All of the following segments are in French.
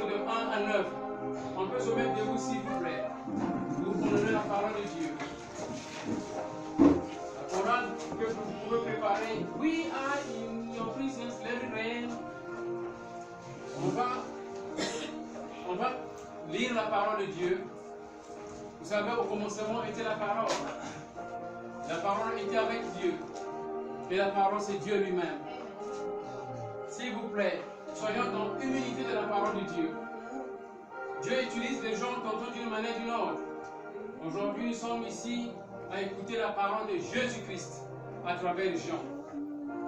de 1 à 9. On peut se mettre debout s'il vous plaît. Vous prenez la parole de Dieu. La parole que vous pouvez préparer. We are in your presence, let it rain. On va lire la parole de Dieu. Vous savez, au commencement était la parole. La parole était avec Dieu. Et la parole, c'est Dieu lui-même. S'il vous plaît, soyons dans l'humilité de la parole de Dieu. Dieu utilise les gens tantôt d'une manière ou d'une autre. Aujourd'hui, nous sommes ici à écouter la parole de Jésus-Christ à travers Jean.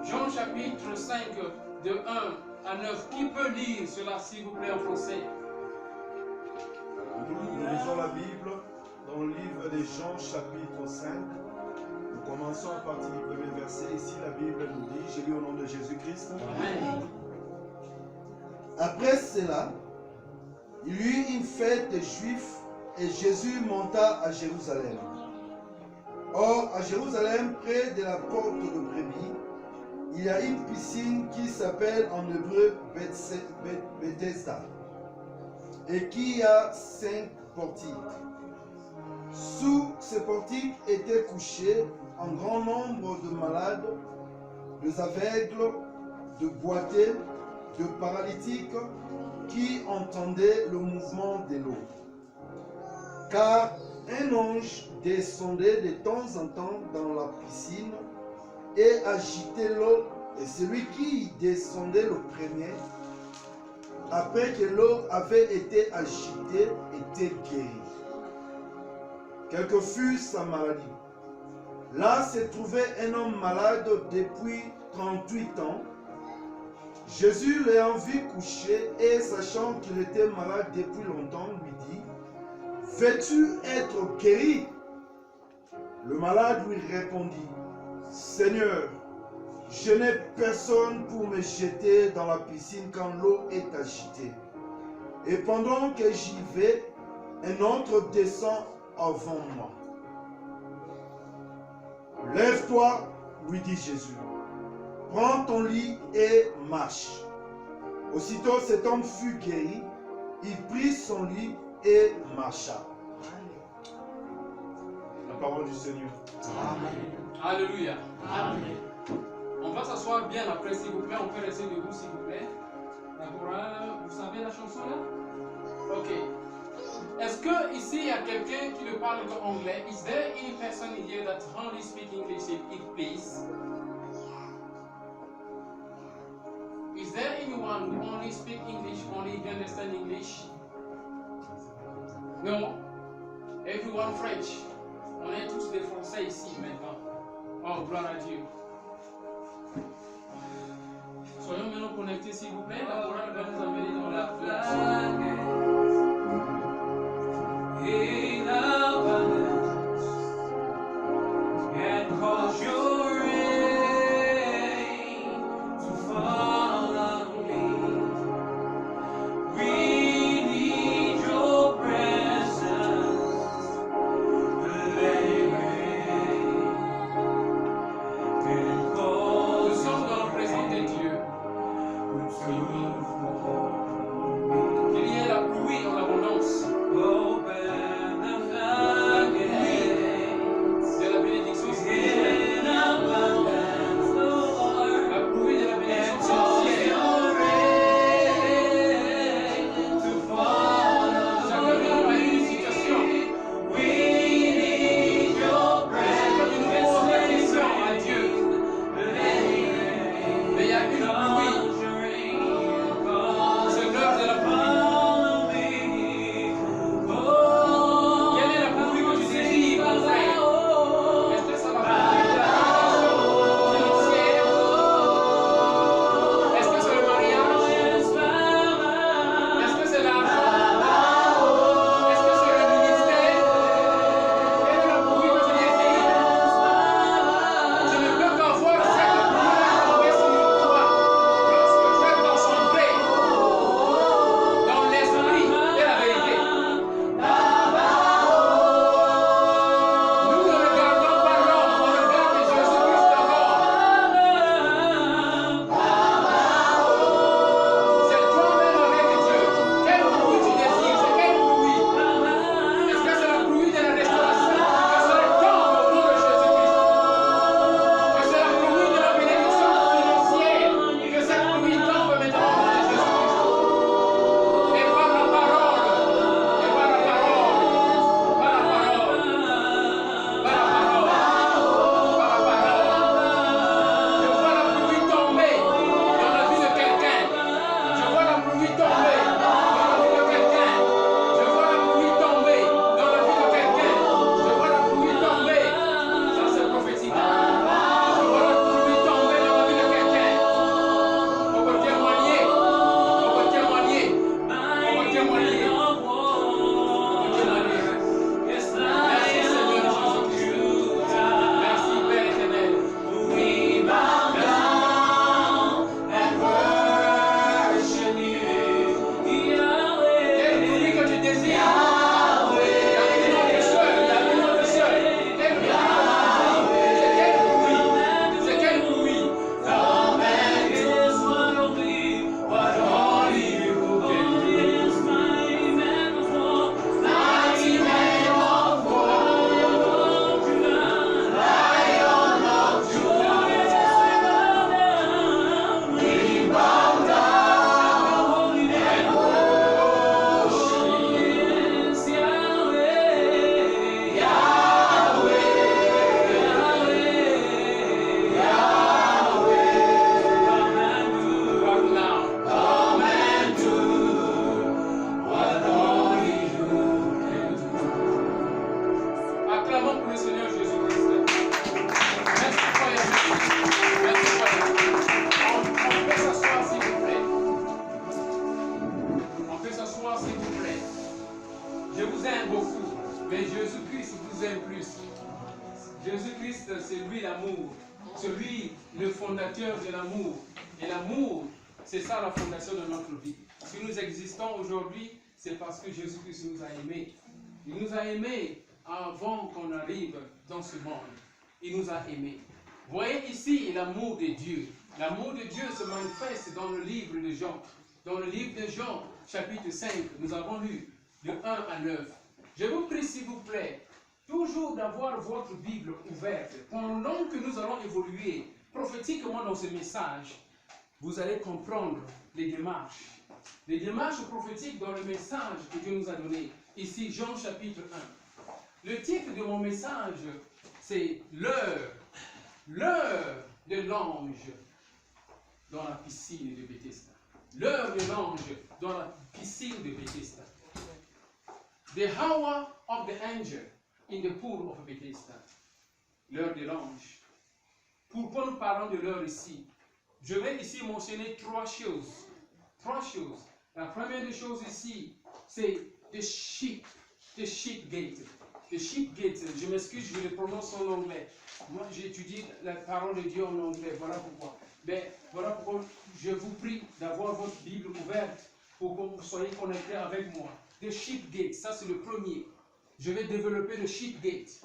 Jean chapitre 5, de 1 à 9. Qui peut lire cela, s'il vous plaît, en français? Nous lisons la Bible dans le livre de Jean chapitre 5. Nous commençons à partir du premier verset. Ici, la Bible nous dit, je lis au nom de Jésus-Christ. Amen. Après cela, il y eut une fête des Juifs et Jésus monta à Jérusalem. Or, à Jérusalem, près de la porte de Brebis, il y a une piscine qui s'appelle en hébreu Bethesda et qui a 5 portiques. Sous ces portiques étaient couchés un grand nombre de malades, d'aveugles, de boiteux, de paralytiques qui entendaient le mouvement de l'eau. Car un ange descendait de temps en temps dans la piscine et agitait l'eau, et celui qui descendait le premier, après que l'eau avait été agitée, était guéri. Quelle que fût sa maladie. Là se trouvait un homme malade depuis 38 ans. Jésus l'ayant vu couché et sachant qu'il était malade depuis longtemps, lui dit, « Veux-tu être guéri ?» Le malade lui répondit, « Seigneur, je n'ai personne pour me jeter dans la piscine quand l'eau est agitée. Et pendant que j'y vais, un autre descend avant moi. » « Lève-toi, lui dit Jésus. Prends ton lit et marche. » Aussitôt cet homme fut guéri, il prit son lit et marcha. La parole du Seigneur. Amen. Alléluia. Amen. On va s'asseoir bien après, s'il vous plaît. On peut rester debout, s'il vous plaît. La chorale, vous savez la chanson là? Ok. Est-ce que ici il y a quelqu'un qui ne parle qu'anglais? Is there any person here that only speak English, if please? Is there anyone who only speak English, only you understand English? No? Everyone French? On est tous des Français ici maintenant. Oh, gloire à Dieu. Soyons maintenant connectés, s'il vous plaît. La chorale va nous amener dans la In abundance, and cause your rain to fall on me. We need your presence, let it rain, and cause nous sommes dans la présence de Dieu. to fall on me. le fondateur de l'amour. Et l'amour, c'est ça la fondation de notre vie. Si nous existons aujourd'hui, c'est parce que Jésus-Christ nous a aimés. Il nous a aimés avant qu'on arrive dans ce monde. Il nous a aimés. Voyez ici l'amour de Dieu. L'amour de Dieu se manifeste dans le livre de Jean. Dans le livre de Jean, chapitre 5, nous avons lu de 1 à 9. Je vous prie, s'il vous plaît, toujours d'avoir votre Bible ouverte. Pendant que nous allons évoluer prophétiquement dans ce message, vous allez comprendre les démarches. Les démarches prophétiques dans le message que Dieu nous a donné. Ici, Jean chapitre 1. Le titre de mon message, c'est l'heure de l'ange dans la piscine de Bethesda. L'heure de l'ange dans la piscine de Bethesda. The hour of the angel in the pool of Bethesda. L'heure de l'ange. Pourquoi nous parlons de l'heure ici? Je vais ici mentionner trois choses. Trois choses. La première des choses ici, c'est the sheep gate. The sheep gate, je m'excuse, je le prononce en anglais. Moi, j'étudie la parole de Dieu en anglais, voilà pourquoi. Mais voilà pourquoi je vous prie d'avoir votre Bible ouverte pour que vous soyez connectés avec moi. The sheep gate, ça c'est le premier. Je vais développer le sheep gate.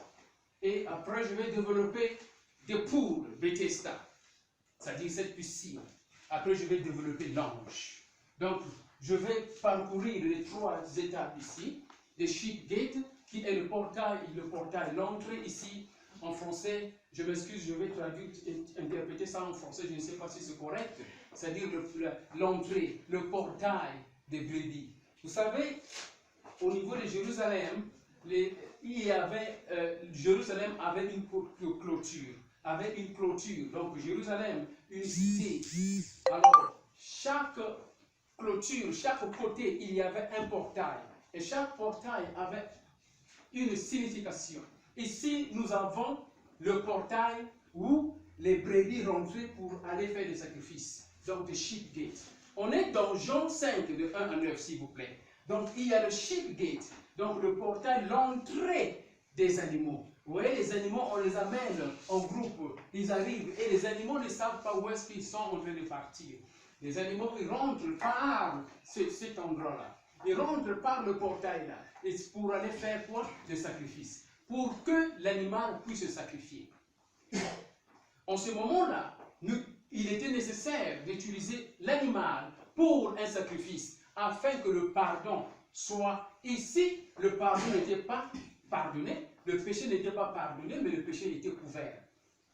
Et après, je vais développer the pool, Bethesda. C'est-à-dire cette piscine. Après, je vais développer l'ange. Donc, je vais parcourir les trois étapes ici. The sheep gate, qui est le portail, l'entrée ici. En français, je m'excuse, je vais traduire, interpréter ça en français, je ne sais pas si c'est correct. C'est-à-dire l'entrée, le portail des brebis. Vous savez, au niveau de Jérusalem, Jérusalem avait une clôture. Donc Jérusalem, une cité. Alors, chaque clôture, chaque côté, il y avait un portail. Et chaque portail avait une signification. Ici, nous avons le portail où les brebis rentraient pour aller faire des sacrifices. Donc, le sheep gate. On est dans Jean 5, de 1 à 9, s'il vous plaît. Donc, il y a le sheep gate. Donc, le portail, l'entrée des animaux. Vous voyez, les animaux, on les amène en groupe. Ils arrivent et les animaux ne savent pas où est-ce qu'ils sont en train de partir. Les animaux, ils rentrent par cet endroit-là. Ils rentrent par le portail-là. Et pour aller faire quoi? Des sacrifices. Pour que l'animal puisse se sacrifier. En ce moment-là, il était nécessaire d'utiliser l'animal pour un sacrifice, afin que le pardon soit ici. Le pardon n'était pas pardonné, le péché n'était pas pardonné, mais le péché était couvert.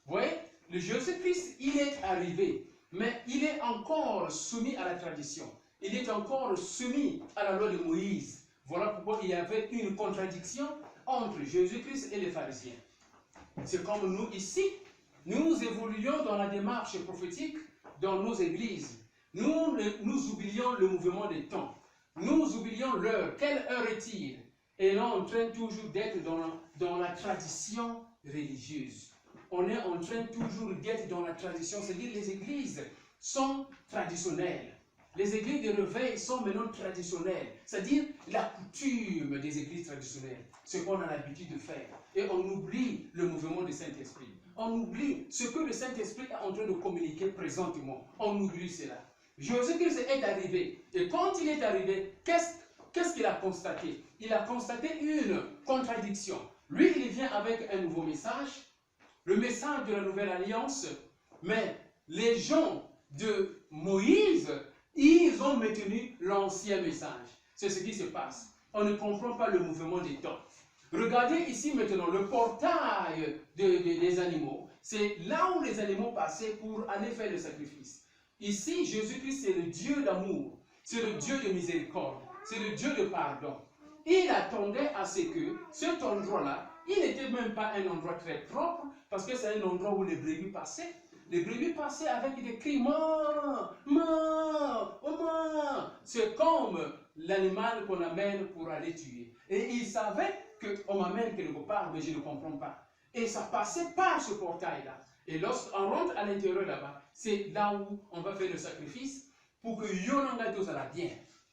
Vous voyez, le Jésus-Christ, il est arrivé, mais il est encore soumis à la tradition. Il est encore soumis à la loi de Moïse. Voilà pourquoi il y avait une contradiction entre Jésus-Christ et les pharisiens. C'est comme nous ici, nous évoluons dans la démarche prophétique dans nos églises. Nous oublions le mouvement des temps. Nous oublions l'heure. Quelle heure est-il? Et là, on est en train toujours d'être dans la tradition religieuse. On est en train toujours d'être dans la tradition, c'est-à-dire les églises sont traditionnelles. Les églises de réveil sont maintenant traditionnelles, c'est-à-dire la coutume des églises traditionnelles, ce qu'on a l'habitude de faire. Et on oublie le mouvement du Saint-Esprit. On oublie ce que le Saint-Esprit est en train de communiquer présentement. On oublie cela. Jésus-Christ est arrivé. Et quand il est arrivé, qu'est-ce qu'il a constaté? Il a constaté une contradiction. Lui, il vient avec un nouveau message, le message de la nouvelle alliance, mais les gens de Moïse, ils ont maintenu l'ancien message. C'est ce qui se passe. On ne comprend pas le mouvement des temps. Regardez ici maintenant le portail des animaux. C'est là où les animaux passaient pour aller faire le sacrifice. Ici, Jésus-Christ, c'est le Dieu d'amour. C'est le Dieu de miséricorde. C'est le Dieu de pardon. Il attendait à ce que cet endroit-là, il n'était même pas un endroit très propre, parce que c'est un endroit où les brebis passaient. Les brebis passaient avec des cris, ma, ma, oh ma. C'est comme l'animal qu'on amène pour aller tuer. Et il savait qu'on m'amène quelque part, mais je ne comprends pas. Et ça passait par ce portail-là. Et lorsqu'on rentre à l'intérieur là-bas, c'est là où on va faire le sacrifice pour que Yonanga tous à la bien,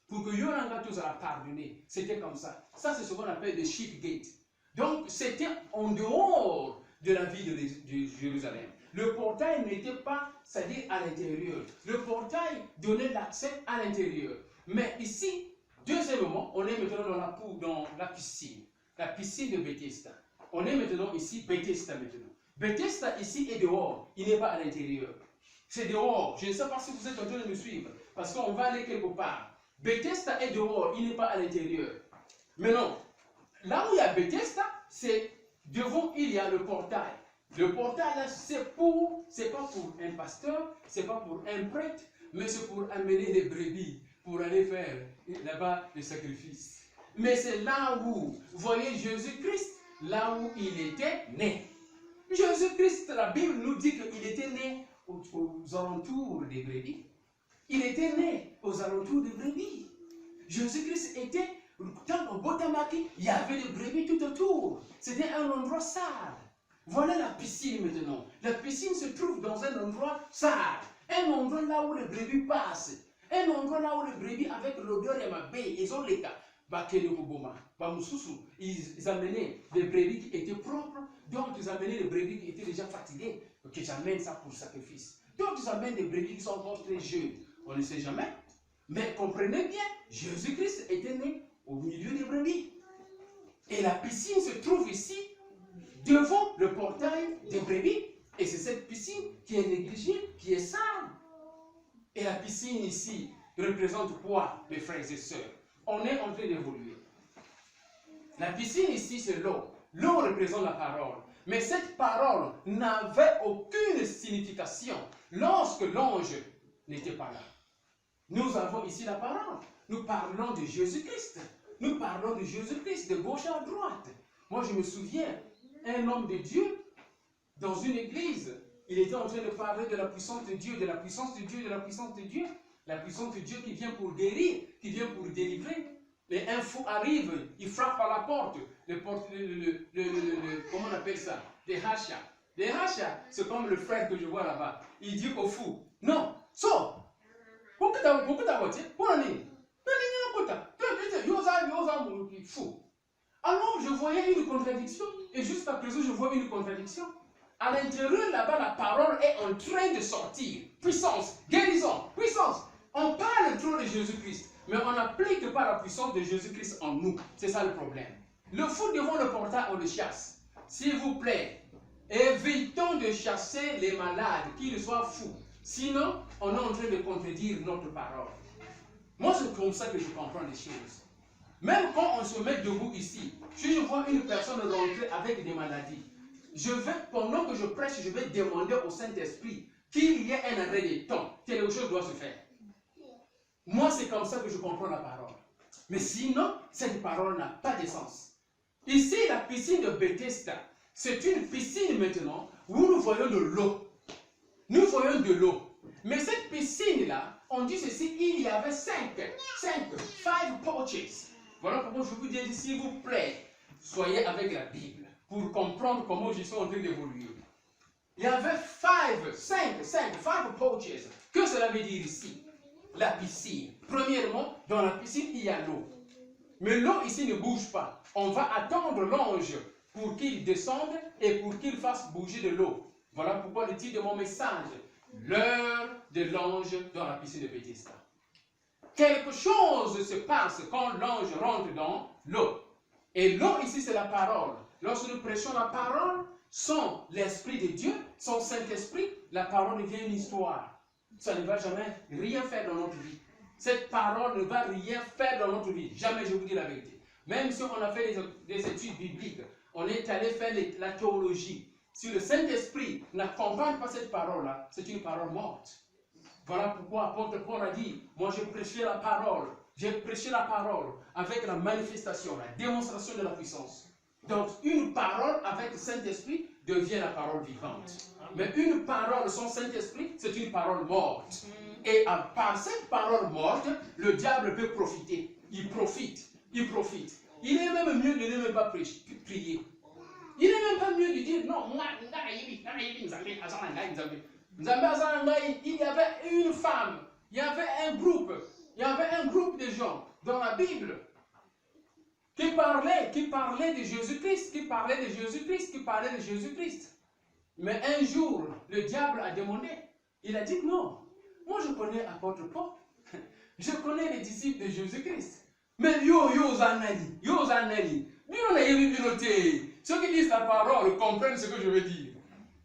pour que Yonanga tous à la pardonner. C'était comme ça. Ça, c'est ce qu'on appelle le sheep gate. Donc, c'était en dehors de la ville de Jérusalem. Le portail n'était pas, c'est-à-dire à l'intérieur. Le portail donnait l'accès à l'intérieur. Mais ici, deuxièmement, on est maintenant dans la piscine de Bethesda. On est maintenant ici, Bethesda maintenant. Bethesda ici est dehors, il n'est pas à l'intérieur. C'est dehors. Je ne sais pas si vous êtes en train de me suivre, parce qu'on va aller quelque part. Bethesda est dehors, il n'est pas à l'intérieur. Mais non, là où il y a Bethesda, c'est devant il y a le portail. Le portail là, c'est pas pour un pasteur, c'est pas pour un prêtre, mais c'est pour amener les brebis, pour aller faire là-bas le sacrifice. Mais c'est là où, vous voyez Jésus-Christ, là où il était né. Jésus-Christ, la Bible nous dit qu'il était né aux alentours des brebis. Il était né aux alentours des brebis. Jésus-Christ était, dans le Botamaki, il y avait des brebis tout autour. C'était un endroit sale. Voilà la piscine maintenant. La piscine se trouve dans un endroit sale. Un endroit là où les brebis passent. Un endroit là où les brebis, avec l'odeur et ma baie, ils ont les cas. Ils amenaient des brebis qui étaient propres, donc ils amenaient des brebis qui étaient déjà fatiguées, que j'amène ça pour le sacrifice. Donc ils amènent des brebis qui sont encore très jeunes. On ne sait jamais. Mais comprenez bien, Jésus-Christ était né au milieu des brebis. Et la piscine se trouve ici, devant le portail des brebis. Et c'est cette piscine qui est négligée, qui est sale. Et la piscine ici représente quoi, mes frères et sœurs? On est en train d'évoluer. La piscine ici, c'est l'eau. L'eau représente la parole. Mais cette parole n'avait aucune signification lorsque l'ange n'était pas là. Nous avons ici la parole. Nous parlons de Jésus-Christ. Nous parlons de Jésus-Christ, de gauche à droite. Moi, je me souviens, un homme de Dieu, dans une église, il était en train de parler de la puissance de Dieu, de la puissance de Dieu, de la puissance de Dieu. La puissance de Dieu qui vient pour guérir, qui vient pour délivrer. Et un fou arrive, il frappe à la porte. Comment on appelle ça? Des hachas. Des hachas, c'est comme le frère que je vois là-bas. Il dit au fou, non, sors. Pourquoi t'as voté? Pourquoi fou. Alors je voyais une contradiction, et jusqu'à présent je vois une contradiction. À l'intérieur là-bas, la parole est en train de sortir. Puissance, guérison, puissance. On parle trop de Jésus-Christ, mais on n'applique pas la puissance de Jésus-Christ en nous. C'est ça le problème. Le fou devant le portail, on le chasse. S'il vous plaît, évitons de chasser les malades, qu'ils soient fous. Sinon, on est en train de contredire notre parole. Moi, c'est comme ça que je comprends les choses. Même quand on se met debout ici, si je vois une personne rentrer avec des maladies, pendant que je prêche, je vais demander au Saint-Esprit qu'il y ait un arrêt de temps. Quelque chose doit se faire. Moi, c'est comme ça que je comprends la parole. Mais sinon, cette parole n'a pas de sens. Ici, la piscine de Bethesda, c'est une piscine maintenant où nous voyons de l'eau. Nous voyons de l'eau. Mais cette piscine-là, on dit ceci, il y avait 5 porches. Voilà pourquoi je vous dis, s'il vous plaît, soyez avec la Bible pour comprendre comment je suis en train d'évoluer. Il y avait 5 porches. Que cela veut dire ici? La piscine. Premièrement, dans la piscine, il y a l'eau. Mais l'eau ici ne bouge pas. On va attendre l'ange pour qu'il descende et pour qu'il fasse bouger de l'eau. Voilà pourquoi le titre de mon message, l'heure de l'ange dans la piscine de Bethesda. Quelque chose se passe quand l'ange rentre dans l'eau. Et l'eau ici, c'est la parole. Lorsque nous prêchons la parole, sans l'Esprit de Dieu, sans Saint-Esprit, la parole devient une histoire. Ça ne va jamais rien faire dans notre vie. Cette parole ne va rien faire dans notre vie. Jamais, je vous dis la vérité. Même si on a fait des études bibliques, on est allé faire la théologie. Si le Saint-Esprit n'accompagne pas cette parole-là, c'est une parole morte. Voilà pourquoi apôtre Paul a dit, moi j'ai prêché la parole. J'ai prêché la parole avec la manifestation, la démonstration de la puissance. Donc une parole avec le Saint-Esprit devient la parole vivante. Mais une parole sans Saint-Esprit, c'est une parole morte. Et par cette parole morte, le diable peut profiter. Il profite. Il profite. Il est même mieux de ne même pas prier. Il n'est même pas mieux de dire non. Il y avait une femme. Il y avait un groupe. Il y avait un groupe de gens dans la Bible qui parlaient de Jésus-Christ, qui parlaient de Jésus-Christ, qui parlaient de Jésus-Christ. Mais un jour, le diable a demandé. Il a dit non. Moi, je connais l'apôtre Paul. Je connais les disciples de Jésus-Christ. Mais yo zanali. Ceux qui disent la parole comprennent ce que je veux dire.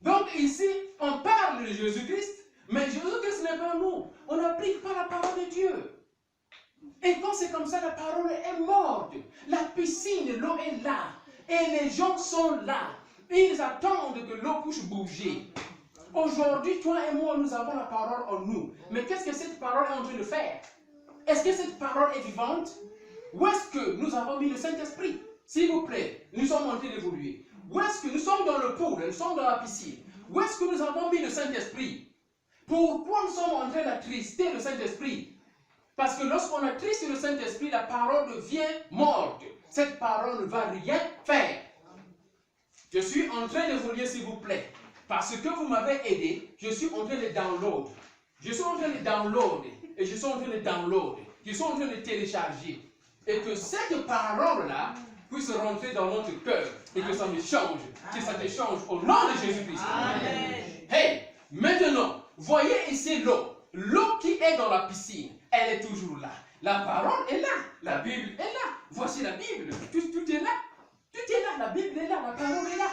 Donc ici, on parle de Jésus-Christ, mais Jésus-Christ n'est pas nous. On n'applique pas la parole de Dieu. Et quand c'est comme ça, la parole est morte. La piscine, l'eau est là. Et les gens sont là. Ils attendent que l'eau puisse bouger. Aujourd'hui, toi et moi, nous avons la parole en nous. Mais qu'est-ce que cette parole est en train de faire? Est-ce que cette parole est vivante? Où est-ce que nous avons mis le Saint-Esprit? S'il vous plaît, nous sommes en train d'évoluer. Où est-ce que nous sommes dans le pool, nous sommes dans la piscine? Où est-ce que nous avons mis le Saint-Esprit? Pourquoi nous sommes en train d'attrister le Saint-Esprit? Parce que lorsqu'on attriste le Saint-Esprit, la parole devient morte. Cette parole ne va rien faire. Je suis en train d'évoluer, s'il vous plaît. Parce que vous m'avez aidé, je suis en train de download. Je suis en train de download. Et je suis en train de download. Je suis en train de télécharger. Et que cette parole-là puisse rentrer dans notre cœur. Et que ça me change. Que ça te change au nom de Jésus-Christ. Hey, maintenant, voyez ici l'eau. L'eau qui est dans la piscine, elle est toujours là. La parole est là. La Bible est là. Voici la Bible. Tout est là. Tout est là. La Bible est là. La parole est là.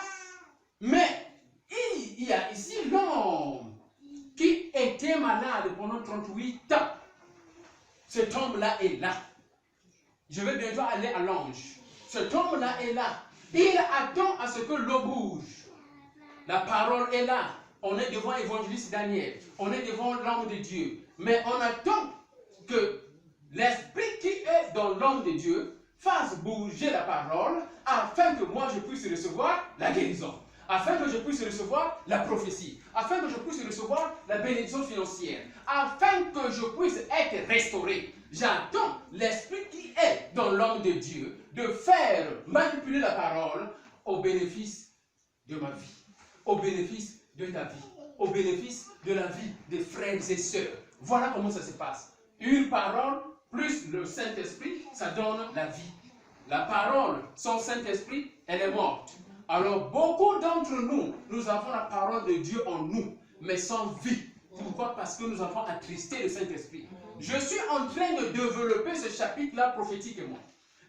Mais il y a ici l'homme qui était malade pendant 38 ans. Cet homme-là est là. Je vais bientôt aller à l'ange. Cet homme-là est là. Il attend à ce que l'eau bouge. La parole est là. On est devant l'évangéliste Daniel. On est devant l'homme de Dieu. Mais on attend que l'esprit qui est dans l'homme de Dieu fasse bouger la parole afin que moi je puisse recevoir la guérison. Afin que je puisse recevoir la prophétie, afin que je puisse recevoir la bénédiction financière, afin que je puisse être restauré. J'attends l'esprit qui est dans l'homme de Dieu de faire manipuler la parole au bénéfice de ma vie, au bénéfice de ta vie, au bénéfice de la vie des frères et sœurs. Voilà comment ça se passe. Une parole plus le Saint-Esprit, ça donne la vie. La parole sans Saint-Esprit, elle est morte. Alors, beaucoup d'entre nous, nous avons la parole de Dieu en nous, mais sans vie. Pourquoi? Parce que nous avons attristé le Saint-Esprit. Je suis en train de développer ce chapitre-là prophétiquement.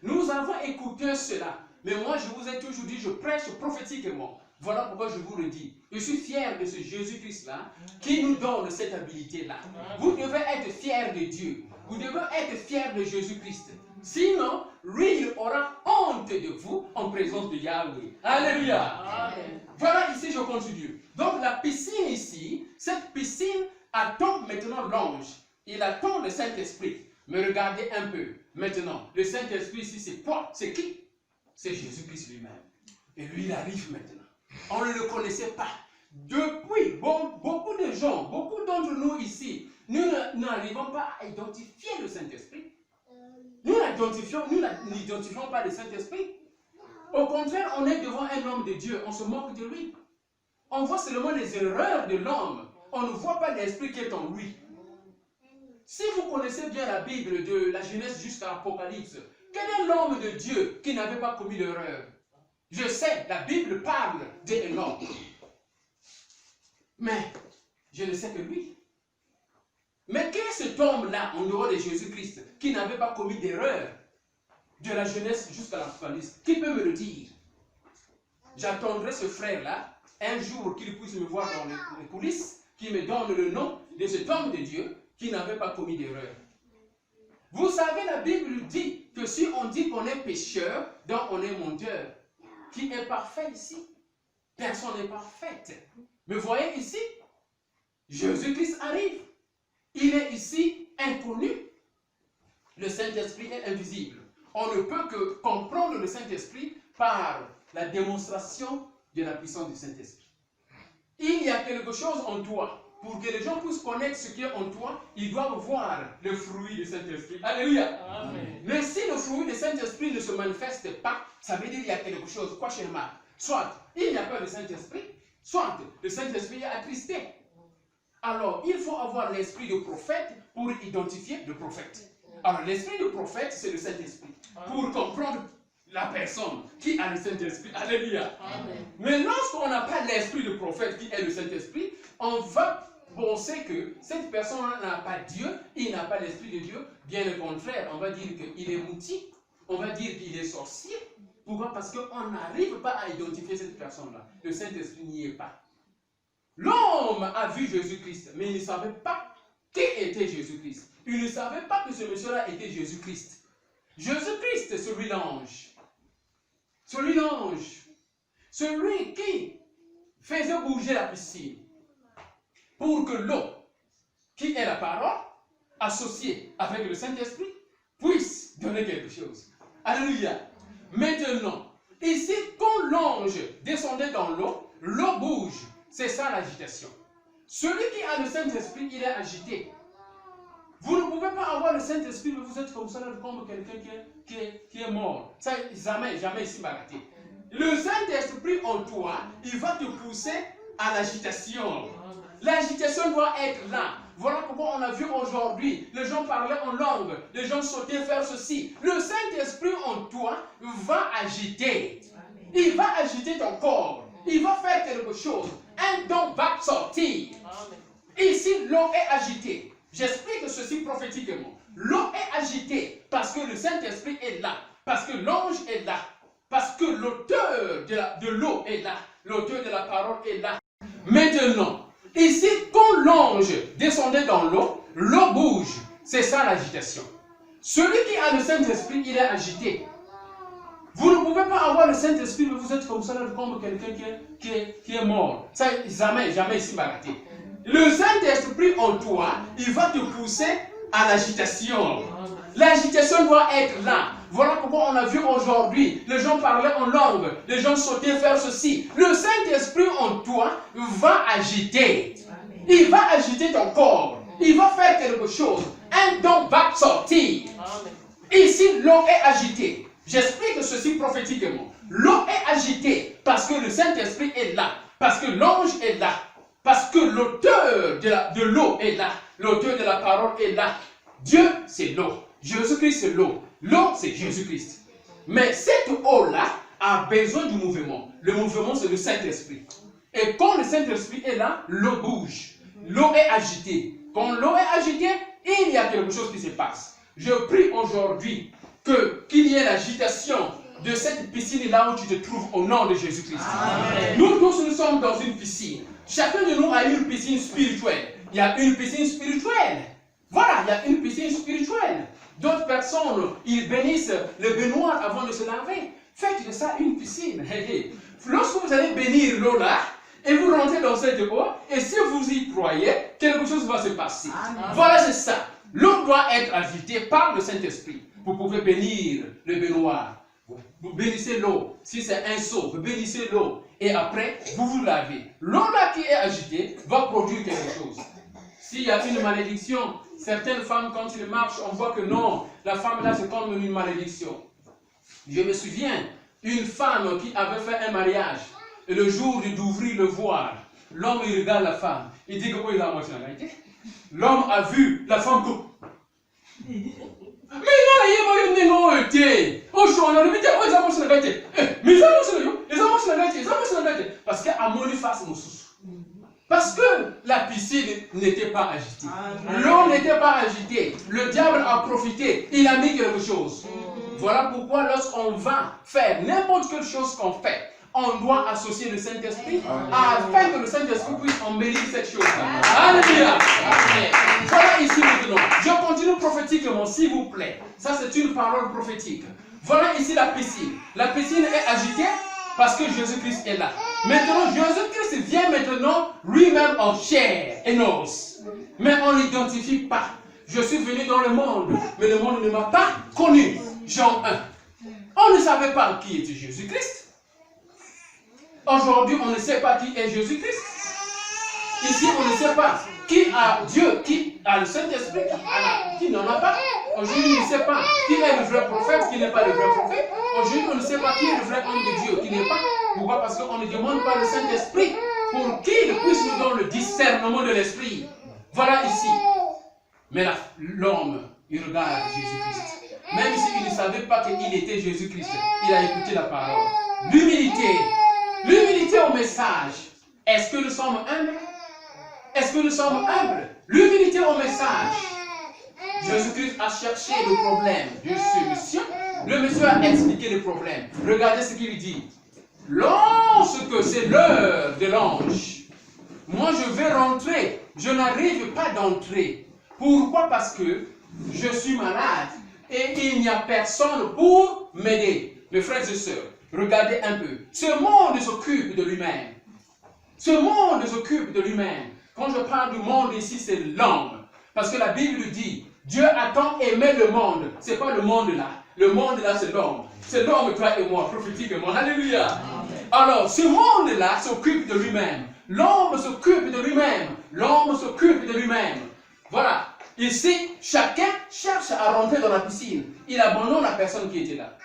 Nous avons écouté cela, mais moi, je vous ai toujours dit, je prêche prophétiquement. Voilà pourquoi je vous le dis. Je suis fier de ce Jésus-Christ-là qui nous donne cette habilité-là. Vous devez être fiers de Dieu. Vous devez être fiers de Jésus-Christ. Sinon, lui, il aura honte de vous en présence de Yahweh. Alléluia. Amen. Voilà, ici, je continue. Donc, la piscine ici, cette piscine attend maintenant l'ange. Il attend le Saint-Esprit. Mais regardez un peu. Maintenant, le Saint-Esprit ici, c'est quoi? C'est qui? C'est Jésus-Christ lui-même. Et lui, il arrive maintenant. On ne le connaissait pas. Depuis, beaucoup de gens, beaucoup d'entre nous ici, nous n'arrivons pas à identifier le Saint-Esprit. Nous n'identifions pas le Saint-Esprit. Au contraire, on est devant un homme de Dieu, on se moque de lui. On voit seulement les erreurs de l'homme. On ne voit pas l'Esprit qui est en lui. Si vous connaissez bien la Bible de la Genèse jusqu'à l'Apocalypse, quel est l'homme de Dieu qui n'avait pas commis l'erreur? Je sais, la Bible parle d'Enoch. Mais je ne sais que lui. Mais qui est cet homme-là, en dehors de Jésus-Christ, qui n'avait pas commis d'erreur de la Genèse jusqu'à l'Apocalypse? Qui peut me le dire? J'attendrai ce frère-là, un jour qu'il puisse me voir dans les coulisses, qui me donne le nom de cet homme de Dieu qui n'avait pas commis d'erreur. Vous savez, la Bible dit que si on dit qu'on est pécheur, donc on est menteur. Qui est parfait ici? Personne n'est parfaite. Mais voyez ici, Jésus-Christ arrive. Il est ici inconnu. Le Saint-Esprit est invisible. On ne peut que comprendre le Saint-Esprit par la démonstration de la puissance du Saint-Esprit. Il y a quelque chose en toi. Pour que les gens puissent connaître ce qui est en toi, ils doivent voir le fruit du Saint-Esprit. Alléluia. Amen. Mais si le fruit du Saint-Esprit ne se manifeste pas, ça veut dire qu'il y a quelque chose. Quoi chez moi? Soit il n'y a pas de Saint-Esprit, soit le Saint-Esprit est attristé. Alors, il faut avoir l'esprit de prophète pour identifier le prophète. Alors, l'esprit de prophète, c'est le Saint-Esprit. Pour comprendre la personne qui a le Saint-Esprit. Alléluia. Mais lorsqu'on n'a pas l'esprit de prophète qui est le Saint-Esprit, on va penser que cette personne n'a pas Dieu, il n'a pas l'Esprit de Dieu. Bien au contraire, on va dire qu'il est mouti, on va dire qu'il est sorcier. Pourquoi? Parce qu'on n'arrive pas à identifier cette personne-là. Le Saint-Esprit n'y est pas. L'homme a vu Jésus-Christ, mais il ne savait pas qui était Jésus-Christ. Il ne savait pas que ce monsieur-là était Jésus-Christ. Jésus-Christ, celui l'ange. Celui l'ange. Celui qui faisait bouger la piscine pour que l'eau, qui est la parole, associée avec le Saint-Esprit, puisse donner quelque chose. Alléluia. Maintenant, ici, quand l'ange descendait dans l'eau, l'eau bouge. C'est ça l'agitation. Celui qui a le Saint-Esprit, il est agité. Vous ne pouvez pas avoir le Saint-Esprit, mais vous êtes comme ça, comme quelqu'un qui est mort. Ça, jamais ici m'arrêter. Le Saint-Esprit en toi, il va te pousser à l'agitation. L'agitation doit être là. Voilà pourquoi on a vu aujourd'hui, les gens parlaient en langue, les gens sautaient faire ceci. Le Saint-Esprit en toi va agiter. Il va agiter ton corps. Il va faire quelque chose. Un don va sortir. Ici, l'eau est agitée. J'explique ceci prophétiquement. L'eau est agitée parce que le Saint-Esprit est là. Parce que l'ange est là. Parce que l'auteur de l'eau est là. L'auteur de la parole est là. Maintenant, ici, quand l'ange descendait dans l'eau, l'eau bouge. C'est ça l'agitation. Celui qui a le Saint-Esprit, il est agité. Vous ne pouvez pas avoir le Saint-Esprit, mais vous êtes comme ça, comme quelqu'un qui est mort. Ça, jamais ici m'arrêter. Le Saint-Esprit en toi, il va te pousser à l'agitation. L'agitation doit être là. Voilà pourquoi on a vu aujourd'hui, les gens parlaient en langue, les gens sautaient faire ceci. Le Saint-Esprit en toi va agiter. Il va agiter ton corps. Il va faire quelque chose. Un don va sortir. Ici, l'eau est agitée. J'explique ceci prophétiquement. L'eau est agitée parce que le Saint-Esprit est là. Parce que l'ange est là. Parce que l'auteur de l'eau est là. L'auteur de la parole est là. Dieu, c'est l'eau. Jésus-Christ, c'est l'eau. L'eau, c'est Jésus-Christ. Mais cette eau-là a besoin du mouvement. Le mouvement, c'est le Saint-Esprit. Et quand le Saint-Esprit est là, l'eau bouge. L'eau est agitée. Quand l'eau est agitée, il y a quelque chose qui se passe. Je prie aujourd'hui qu'il y ait l'agitation de cette piscine-là où tu te trouves au nom de Jésus-Christ. Nous tous, nous sommes dans une piscine. Chacun de nous a une piscine spirituelle. Il y a une piscine spirituelle. Voilà, il y a une piscine spirituelle. D'autres personnes, ils bénissent le baignoire avant de se laver. Faites de ça une piscine. Lorsque vous allez bénir l'eau là, et vous rentrez dans cette eau, et si vous y croyez, quelque chose va se passer. Voilà, c'est ça. L'eau doit être agitée par le Saint-Esprit. Vous pouvez bénir le baignoire. Vous bénissez l'eau. Si c'est un seau, vous bénissez l'eau. Et après, vous vous lavez. L'eau là qui est agitée va produire quelque chose. S'il y a une malédiction, certaines femmes, quand ils marchent, on voit que non, la femme là, c'est comme une malédiction. Je me souviens, une femme qui avait fait un mariage, et le jour d'ouvrir le voile, l'homme il regarde la femme, il dit que oh, il a moitié la vérité. L'homme a vu la femme que... Mais il y a un été. Oh, je suis en train de dire, oh, ils ont la vérité. Mais ils ont la vérité. Parce qu'à mon face, mon sous. Parce que la piscine n'était pas agitée. L'eau n'était pas agitée. Le diable a profité. Il a mis quelque chose. Voilà pourquoi lorsqu'on va faire n'importe quelle chose qu'on fait, on doit associer le Saint-Esprit afin que le Saint-Esprit puisse embellir cette chose-là. Alléluia. Voilà ici maintenant. Je continue prophétiquement, s'il vous plaît. Ça, c'est une parole prophétique. Voilà ici la piscine. La piscine est agitée parce que Jésus-Christ est là. Maintenant, Jésus-Christ vient maintenant lui-même en chair et en os. Mais on ne l'identifie pas. Je suis venu dans le monde, mais le monde ne m'a pas connu. Jean 1. On ne savait pas qui était Jésus-Christ. Aujourd'hui, on ne sait pas qui est Jésus-Christ. Ici, on ne sait pas qui a Dieu, qui a le Saint-Esprit, qui n'en a pas. Aujourd'hui, on ne sait pas qui est le vrai prophète, qui n'est pas le vrai prophète. Aujourd'hui, on ne sait pas qui est le vrai homme de Dieu, qui n'est pas. Pourquoi? Parce qu'on ne demande pas le Saint-Esprit pour qu'il puisse nous donner le discernement de l'Esprit. Voilà ici. Mais là, l'homme, il regarde Jésus-Christ. Même s'il ne savait pas qu'il était Jésus-Christ. Il a écouté la parole. L'humilité. L'humilité au message. Est-ce que nous sommes humbles? Est-ce que nous sommes humbles? L'humilité au message. Jésus-Christ a cherché le problème de ce monsieur. Le monsieur a expliqué le problème. Regardez ce qu'il dit. Lorsque c'est l'heure de l'ange, moi je vais rentrer. Je n'arrive pas d'entrer. Pourquoi? Parce que je suis malade et il n'y a personne pour m'aider. Mes frères et sœurs, regardez un peu. Ce monde s'occupe de lui-même. Ce monde s'occupe de lui-même. Quand je parle du monde ici, c'est l'homme. Parce que la Bible dit, Dieu a tant aimé le monde. Ce n'est pas le monde là. Le monde là, c'est l'homme. C'est l'homme, toi et moi, prophétiquement. Alléluia. Alors, ce monde-là s'occupe de lui-même. L'homme s'occupe de lui-même. L'homme s'occupe de lui-même. Voilà. Ici, chacun cherche à rentrer dans la piscine. Il abandonne la personne qui était là.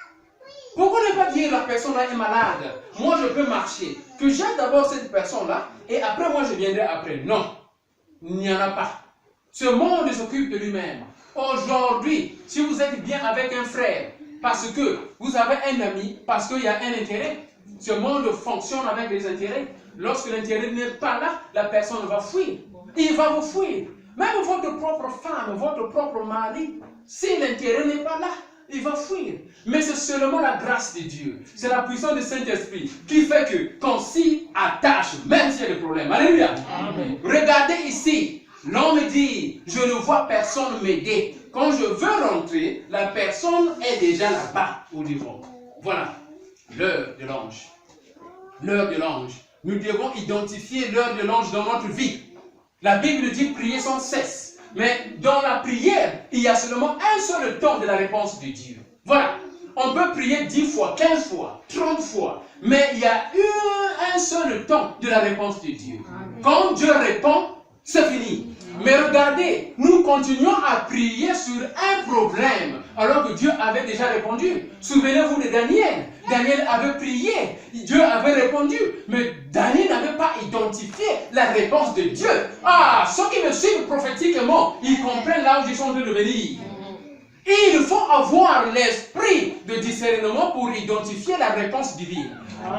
Pourquoi ne pas dire la personne-là est malade? Moi, je peux marcher. Que j'aide d'abord cette personne-là et après, moi, je viendrai après. Non. Il n'y en a pas. Ce monde s'occupe de lui-même. Aujourd'hui, si vous êtes bien avec un frère, parce que vous avez un ami, parce qu'il y a un intérêt, ce monde fonctionne avec les intérêts. Lorsque l'intérêt n'est pas là, la personne va fuir. Il va vous fuir. Même votre propre femme, votre propre mari, si l'intérêt n'est pas là, il va fuir. Mais c'est seulement la grâce de Dieu. C'est la puissance du Saint-Esprit qui fait que qu'on s'y attache, même s'il y a des problèmes. Alléluia. Amen. Regardez ici. L'homme dit, je ne vois personne m'aider. Quand je veux rentrer, la personne est déjà là-bas au devant. Voilà, l'heure de l'ange. L'heure de l'ange. Nous devons identifier l'heure de l'ange dans notre vie. La Bible dit prier sans cesse. Mais dans la prière, il y a seulement un seul temps de la réponse de Dieu. Voilà. On peut prier 10 fois, 15 fois, 30 fois. Mais il y a un seul temps de la réponse de Dieu. Quand Dieu répond, c'est fini. Mais regardez, nous continuons à prier sur un problème alors que Dieu avait déjà répondu. Souvenez-vous de Daniel. Daniel avait prié, Dieu avait répondu, mais Daniel n'avait pas identifié la réponse de Dieu. Ah, ceux qui me suivent prophétiquement, ils comprennent là où ils sont en train de venir. Il faut avoir l'esprit de discernement pour identifier la réponse divine.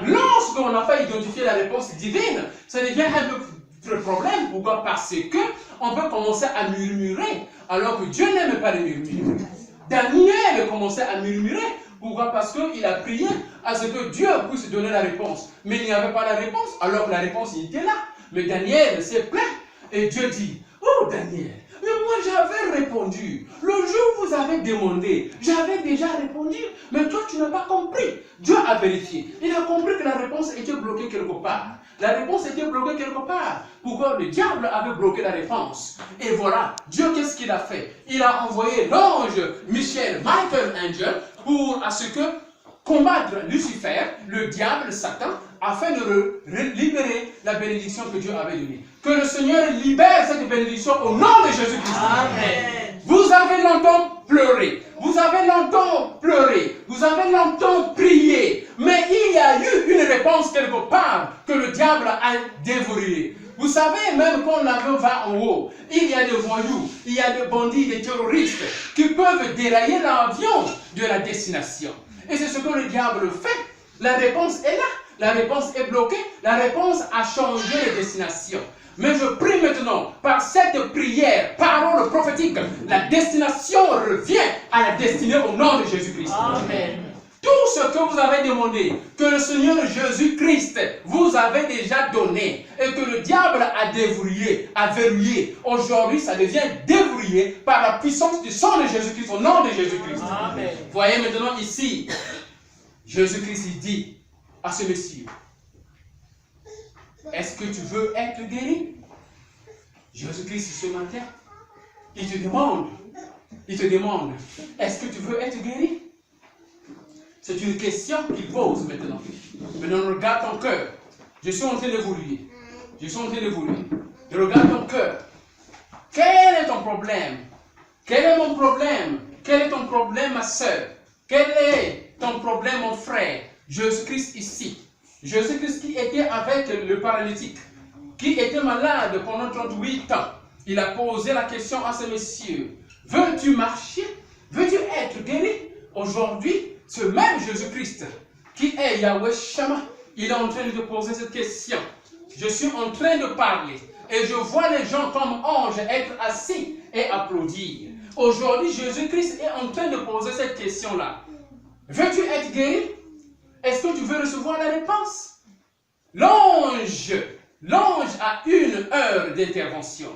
Lorsqu'on n'a pas identifié la réponse divine, ça devient un peu le problème. Pourquoi? Parce que on peut commencer à murmurer alors que Dieu n'aime pas les murmures. Daniel commençait à murmurer. Pourquoi? Parce qu'il a prié à ce que Dieu puisse donner la réponse. Mais il n'y avait pas la réponse, alors la réponse il était là. Mais Daniel s'est plaint et Dieu dit, oh Daniel, mais moi j'avais répondu. Le jour où vous avez demandé, j'avais déjà répondu. Mais toi tu n'as pas compris. Dieu a vérifié. Il a compris que la réponse était bloquée quelque part. La réponse était bloquée quelque part. Pourquoi? Le diable avait bloqué la réponse. Et voilà, Dieu qu'est-ce qu'il a fait? Il a envoyé l'ange Michael Angel pour à ce que combattre Lucifer, le diable, Satan, afin de libérer la bénédiction que Dieu avait donnée. Que le Seigneur libère cette bénédiction au nom de Jésus-Christ. Amen. Vous avez longtemps pleuré, vous avez longtemps pleuré, vous avez longtemps prié, mais il y a eu une réponse quelque part que le diable a dévoré. Vous savez, même quand l'avion va en haut, il y a des voyous, il y a des bandits, des terroristes qui peuvent dérailler l'avion de la destination. Et c'est ce que le diable fait. La réponse est là, la réponse est bloquée, la réponse a changé de destination. Mais je prie maintenant, par cette prière, parole prophétique, la destination revient à la destinée au nom de Jésus-Christ. Amen. Tout ce que vous avez demandé, que le Seigneur Jésus-Christ vous avait déjà donné, et que le diable a déverrouillé, a verrouillé, aujourd'hui ça devient déverrouillé par la puissance du sang de Jésus-Christ, au nom de Jésus-Christ. Amen. Voyez maintenant ici, Jésus-Christ dit à ce monsieur, est-ce que tu veux être guéri? Jésus-Christ ce matin, il te demande, est-ce que tu veux être guéri? C'est une question qu'il pose maintenant. Maintenant, regarde ton cœur. Je suis en train d'évoluer. Je regarde ton cœur. Quel est ton problème? Quel est mon problème? Quel est ton problème, ma soeur? Quel est ton problème, mon frère? Jésus-Christ ici. Jésus-Christ qui était avec le paralytique, qui était malade pendant 38 ans. Il a posé la question à ce monsieur. Veux-tu marcher? Veux-tu être guéri? Aujourd'hui, ce même Jésus-Christ, qui est Yahweh Shammah, il est en train de te poser cette question. Je suis en train de parler et je vois les gens comme anges être assis et applaudir. Aujourd'hui, Jésus-Christ est en train de poser cette question-là. Veux-tu être guéri? Est-ce que tu veux recevoir la réponse? L'ange a une heure d'intervention.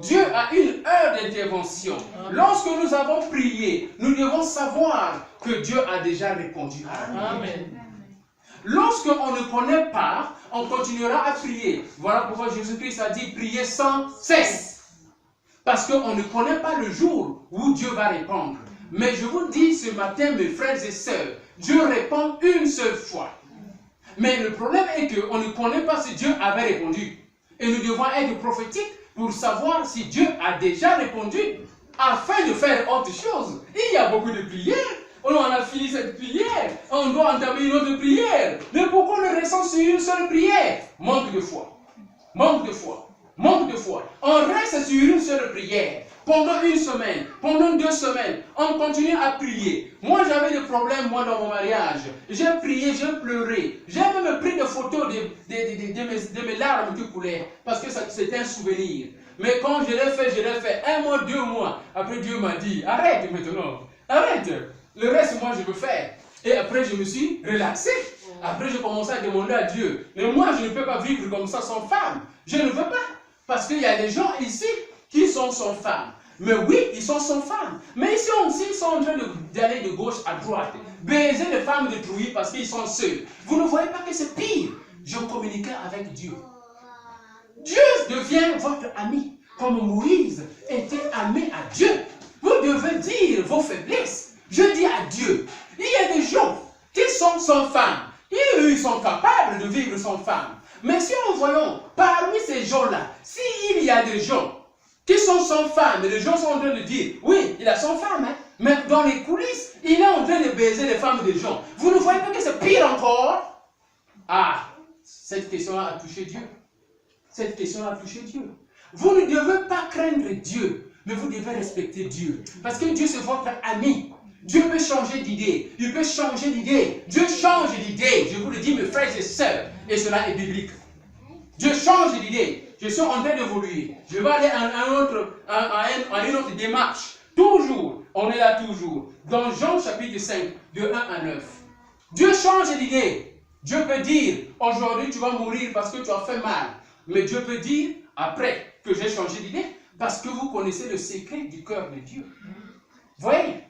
Dieu a une heure d'intervention. Lorsque nous avons prié, nous devons savoir que Dieu a déjà répondu. Amen. Lorsqu'on ne connaît pas, on continuera à prier. Voilà pourquoi Jésus-Christ a dit prier sans cesse. Parce qu'on ne connaît pas le jour où Dieu va répondre. Mais je vous dis ce matin, mes frères et sœurs, Dieu répond une seule fois. Mais le problème est qu'on ne connaît pas si Dieu avait répondu. Et nous devons être prophétiques pour savoir si Dieu a déjà répondu afin de faire autre chose. Il y a beaucoup de prières. On a fini cette prière. On doit entamer une autre prière. Mais pourquoi on reste sur une seule prière? Manque de foi. Manque de foi. Manque de foi. On reste sur une seule prière. Pendant une semaine, pendant 2 semaines, on continue à prier. Moi, j'avais des problèmes, moi, dans mon mariage. J'ai prié, j'ai pleuré. J'ai même pris des photos de mes larmes qui coulaient. Parce que c'était un souvenir. Mais quand je l'ai fait 1 mois, 2 mois. Après, Dieu m'a dit, arrête maintenant. Arrête. Le reste, moi, je veux faire. Et après, je me suis relaxé. Après, j'ai commencé à demander à Dieu. Mais moi, je ne peux pas vivre comme ça sans femme. Je ne veux pas. Parce qu'il y a des gens ici qui sont sans femme. Mais oui, ils sont sans femme. Mais ici aussi, ils sont en train d'aller de gauche à droite. Baiser les femmes détruites parce qu'ils sont seuls. Vous ne voyez pas que c'est pire. Je communiquais avec Dieu. Dieu devient votre ami. Comme Moïse était ami à Dieu. Vous devez dire vos faiblesses. Je dis à Dieu, il y a des gens qui sont sans femme. Ils sont capables de vivre sans femme. Mais si nous voyons parmi ces gens-là, s'il y a des gens qui sont sans femme, et les gens sont en train de dire, oui, il a son femme, hein, mais dans les coulisses, il est en train de baiser les femmes des gens. Vous ne voyez pas que c'est pire encore? Ah, cette question-là a touché Dieu. Cette question-là a touché Dieu. Vous ne devez pas craindre Dieu, mais vous devez respecter Dieu. Parce que Dieu, c'est votre ami. Dieu peut changer d'idée. Il peut changer d'idée. Dieu change d'idée. Je vous le dis, mes frères et sœurs. Et cela est biblique. Dieu change d'idée. Je suis en train d'évoluer. Je vais aller à une autre démarche. Toujours. On est là toujours. Dans Jean chapitre 5, de 1 à 9. Dieu change d'idée. Dieu peut dire, aujourd'hui tu vas mourir parce que tu as fait mal. Mais Dieu peut dire, après que j'ai changé d'idée, parce que vous connaissez le secret du cœur de Dieu. Voyez,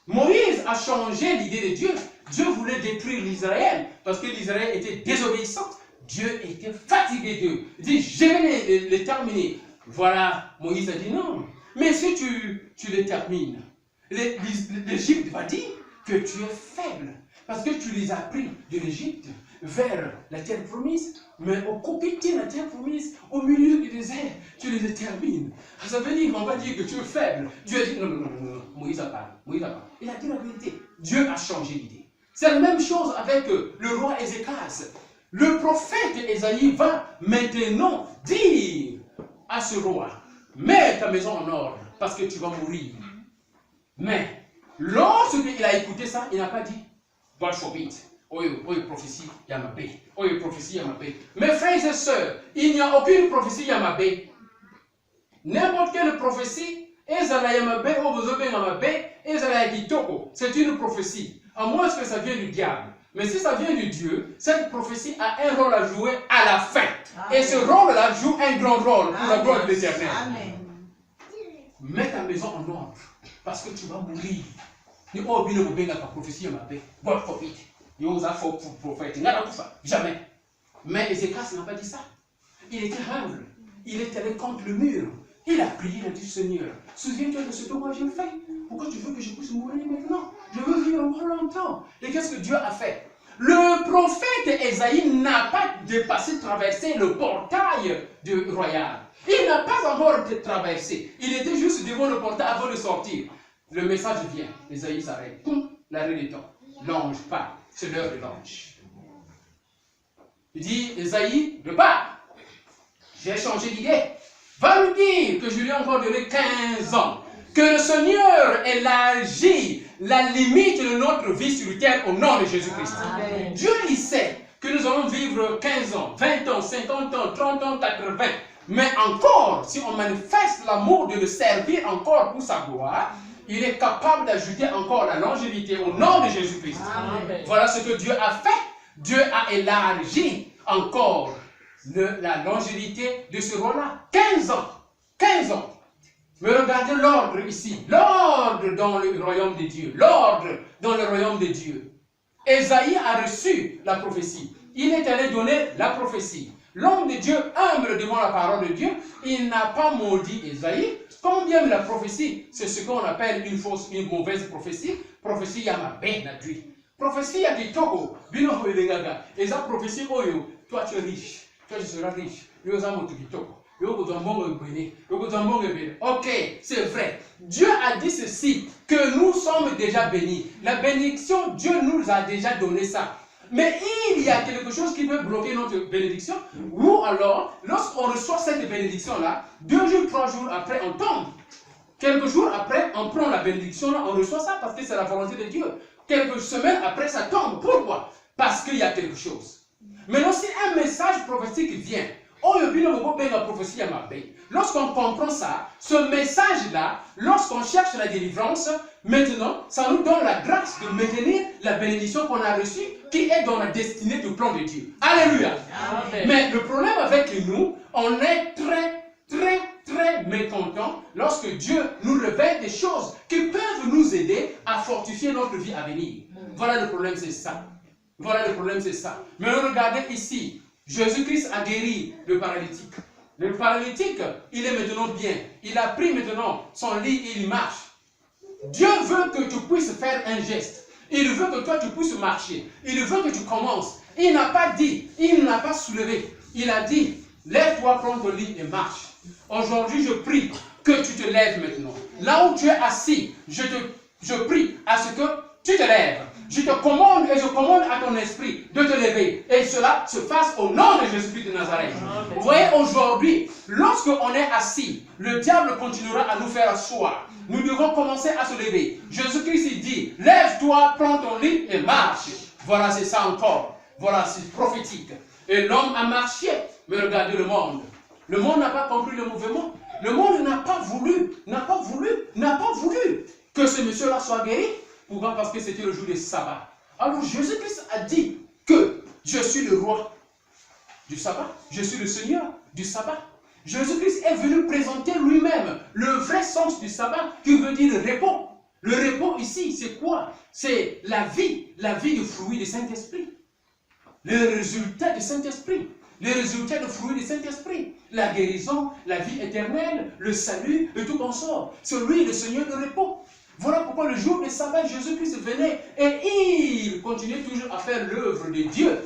Moïse a changé l'idée de Dieu. Dieu voulait détruire l'Israël parce que l'Israël était désobéissant. Dieu était fatigué d'eux. Il dit, je vais les terminer. Voilà, Moïse a dit non. Mais si tu les termines, l'Égypte va dire que tu es faible. Parce que tu les as pris de l'Égypte vers la terre promise. Mais au copier la terre promise, au milieu du désert, tu les termines. Ça veut dire, on va dire que tu es faible. Dieu a dit, non, Moïse a parlé. Moïse a parlé. Il a dit la vérité. Dieu a changé l'idée. C'est la même chose avec le roi Ézéchias. Le prophète Ésaïe va maintenant dire à ce roi, mets ta maison en ordre, parce que tu vas mourir. Mais, lorsqu'il a écouté ça, il n'a pas dit, God forbid. Oh, prophétie Yamabé. Oh, prophétie Yamabé. Mes frères et sœurs, il n'y a aucune prophétie Yamabé. N'importe quelle prophétie, Ezala Yamabé, Obozobe Yamabé, Ezala Kitoko, c'est une prophétie. À moins que ça vienne du diable. Mais si ça vient de Dieu, cette prophétie a un rôle à jouer à la fin. Amen. Et ce rôle-là joue un grand rôle pour la gloire de l'Éternel. Mets ta maison en ordre, parce que tu vas mourir. Ni oh bien ne pas prophétie Yamabé. God forbid. Prophète, jamais. Mais Ézéchias n'a pas dit ça. Il était humble. Il est allé contre le mur. Il a prié, il a dit, Seigneur, souviens-toi de ce que moi j'ai fait. Pourquoi tu veux que je puisse mourir maintenant? Je veux vivre encore longtemps. Et qu'est-ce que Dieu a fait? Le prophète Ésaïe n'a pas dépassé, traversé le portail du royal. Il n'a pas encore traversé. Il était juste devant le portail avant de sortir. Le message vient. Ésaïe s'arrête. L'arrêt des temps. L'ange part. C'est l'heure de l'ange. Il dit, Ésaïe, repars. J'ai changé d'idée. Va lui dire que je lui ai encore donné 15 ans. Que le Seigneur élargit la limite de notre vie sur terre au nom de Jésus-Christ. Amen. Dieu, il sait que nous allons vivre 15 ans, 20 ans, 50 ans, 30 ans, 80. Mais encore, si on manifeste l'amour de le servir encore pour sa gloire, il est capable d'ajouter encore la longévité au nom de Jésus-Christ. Amen. Voilà ce que Dieu a fait. Dieu a élargi encore la longévité de ce roi-là. 15 ans. 15 ans. Mais regardez l'ordre ici. L'ordre dans le royaume de Dieu. L'ordre dans le royaume de Dieu. Ésaïe a reçu la prophétie. Il est allé donner la prophétie. L'homme de Dieu, humble devant la parole de Dieu, il n'a pas maudit Ésaïe. Combien la prophétie, c'est ce qu'on appelle une mauvaise prophétie. Prophétie yama ben nadui. Prophétie ya kitoko, bino hoelengaga. Et ça prophétie oyo, toi tu es riche, toi tu seras riche. Yo za moto kitoko. Ok, c'est vrai. Dieu a dit ceci, que nous sommes déjà bénis. La bénédiction, Dieu nous a déjà donné ça. Mais il y a quelque chose qui peut bloquer notre bénédiction. Ou alors, lorsqu'on reçoit cette bénédiction-là, 2 jours, 3 jours après, on tombe. Quelques jours après, on prend la bénédiction-là, on reçoit ça parce que c'est la volonté de Dieu. Quelques semaines après, ça tombe. Pourquoi? Parce qu'il y a quelque chose. Maintenant, si un message prophétique vient, lorsqu'on comprend ça, ce message-là, lorsqu'on cherche la délivrance, maintenant, ça nous donne la grâce de maintenir la bénédiction qu'on a reçue, qui est dans la destinée du plan de Dieu. Alléluia. Amen. Mais le problème avec nous, on est très mécontent lorsque Dieu nous révèle des choses qui peuvent nous aider à fortifier notre vie à venir. Voilà le problème, c'est ça. Voilà le problème, c'est ça. Mais regardez ici, Jésus-Christ a guéri le paralytique. Le paralytique, il est maintenant bien. Il a pris maintenant son lit et il marche. Dieu veut que tu puisses faire un geste. Il veut que toi tu puisses marcher. Il veut que tu commences. Il n'a pas dit, il n'a pas soulevé. Il a dit, lève-toi, prends ton lit et marche. Aujourd'hui, je prie que tu te lèves maintenant. Là où tu es assis, je prie à ce que tu te lèves. Je te commande et je commande à ton esprit de te lever. Et cela se fasse au nom de Jésus-Christ de Nazareth. Vous voyez, aujourd'hui, lorsqu'on est assis, le diable continuera à nous faire asseoir. Nous devons commencer à se lever. Jésus-Christ il dit, lève-toi, prends ton lit et marche. Voilà, c'est ça encore. Voilà, c'est prophétique. Et l'homme a marché. Mais regardez le monde. Le monde n'a pas compris le mouvement. Le monde n'a pas voulu que ce monsieur-là soit guéri. Pourquoi? Parce que c'était le jour du sabbat. Alors Jésus-Christ a dit que je suis le roi du sabbat. Je suis le Seigneur du sabbat. Jésus-Christ est venu présenter lui-même le vrai sens du sabbat, qui veut dire le repos. Le repos ici, c'est quoi? C'est la vie du fruit du Saint-Esprit. Le résultat du Saint-Esprit. Les résultats du fruit du Saint-Esprit. La guérison, la vie éternelle, le salut et tout consort. C'est lui le Seigneur du repos. Voilà pourquoi le jour du sabbat, Jésus-Christ venait et il continuait toujours à faire l'œuvre de Dieu.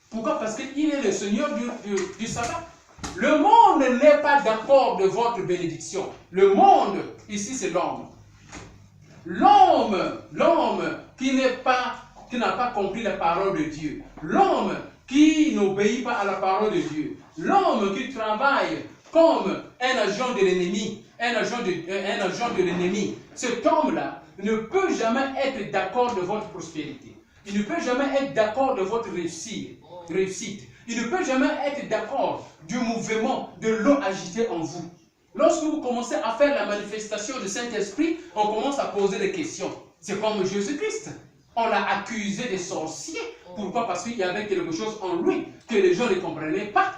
Pourquoi? Parce qu'il est le Seigneur du sabbat. Le monde n'est pas d'accord de votre bénédiction. Le monde, ici c'est l'homme. L'homme qui n'a pas compris la parole de Dieu. L'homme qui n'obéit pas à la parole de Dieu. L'homme qui travaille comme un agent de l'ennemi. Un agent de l'ennemi. Cet homme-là ne peut jamais être d'accord de votre prospérité. Il ne peut jamais être d'accord de votre réussite. Il ne peut jamais être d'accord du mouvement de l'eau agitée en vous. Lorsque vous commencez à faire la manifestation du Saint-Esprit, on commence à poser des questions. C'est comme Jésus-Christ. On l'a accusé de sorcier. Pourquoi? Parce qu'il y avait quelque chose en lui que les gens ne comprenaient pas.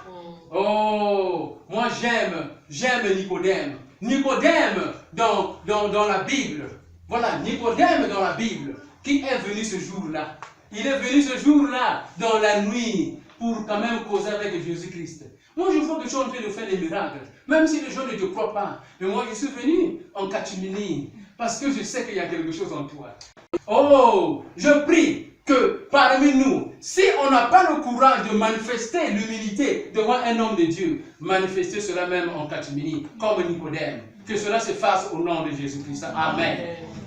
Oh, moi j'aime Nicodème. Nicodème dans la Bible. Voilà, Nicodème dans la Bible. Qui est venu ce jour-là? Il est venu ce jour-là, dans la nuit, pour quand même causer avec Jésus-Christ. Moi, je vois que tu es en train de faire des miracles. Même si les gens ne te croient pas. Mais moi, je suis venu en catimini. Parce que je sais qu'il y a quelque chose en toi. Oh, je prie que parmi nous, si on n'a pas le courage de manifester l'humilité devant un homme de Dieu, manifester cela même en catimini, comme Nicodème. Que cela se fasse au nom de Jésus-Christ. Amen.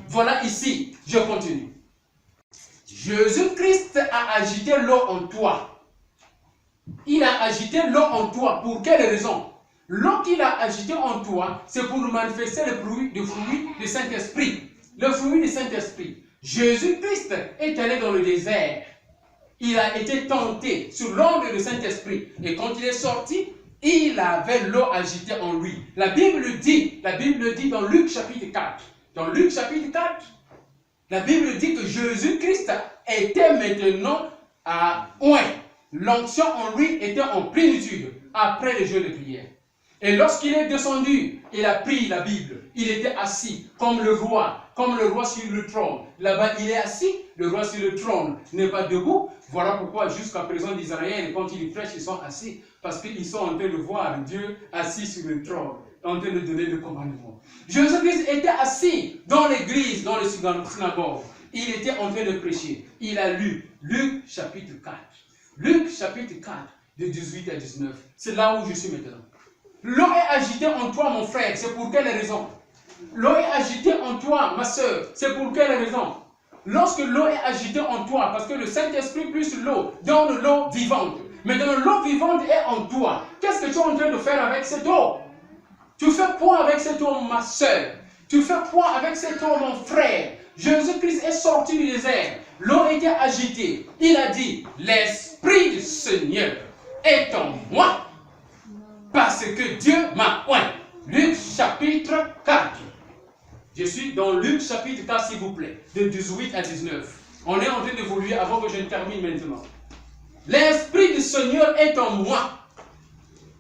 Voilà ici, je continue. Jésus-Christ a agité l'eau en toi. Il a agité l'eau en toi. Pour quelle raison? L'eau qu'il a agité en toi, c'est pour nous manifester le fruit du Saint-Esprit. Le fruit du Saint-Esprit. Jésus-Christ est allé dans le désert. Il a été tenté sous l'ombre du Saint-Esprit. Et quand il est sorti, il avait l'eau agitée en lui. La Bible dit dans Luc chapitre 4, dans Luc chapitre 4, la Bible dit que Jésus-Christ était maintenant à oint. L'onction en lui était en plénitude après le jeûne de prière. Et lorsqu'il est descendu, il a pris la Bible. Il était assis comme le roi sur le trône. Là-bas, il est assis, le roi sur le trône n'est pas debout. Voilà pourquoi jusqu'à présent, l'Israël, quand ils prêchent, ils sont assis. Parce qu'ils sont en train de voir Dieu assis sur le trône, en train de donner le commandement. Jésus-Christ était assis dans l'église, dans le synagogue. Il était en train de prêcher. Il a lu Luc chapitre 4. Luc chapitre 4, de 18 à 19. C'est là où je suis maintenant. L'eau est agitée en toi, mon frère. C'est pour quelle raison? L'eau est agitée en toi, ma soeur. C'est pour quelle raison? Lorsque l'eau est agitée en toi, parce que le Saint-Esprit plus l'eau donne l'eau vivante. Maintenant, l'eau vivante est en toi. Qu'est-ce que tu es en train de faire avec cette eau? Tu fais quoi avec cette eau, ma soeur? Tu fais quoi avec cette eau, mon frère? Jésus-Christ est sorti du désert. L'eau était agitée. Il a dit, l'Esprit du Seigneur est en moi. Parce que Dieu m'a oint. Luc chapitre 4. Je suis dans Luc chapitre 4, s'il vous plaît, de 18 à 19. On est en train de vous lire avant que je ne termine maintenant. L'Esprit du Seigneur est en moi.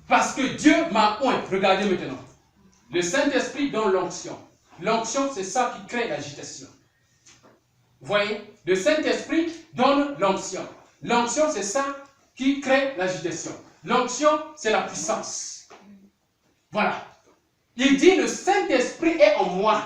Parce que Dieu m'a oint. Regardez maintenant. Le Saint-Esprit donne l'onction. L'onction, c'est ça qui crée l'agitation. Vous voyez? Le Saint-Esprit donne l'onction. L'onction, c'est ça qui crée l'agitation. L'onction, c'est la puissance. Voilà. Il dit, le Saint-Esprit est en moi,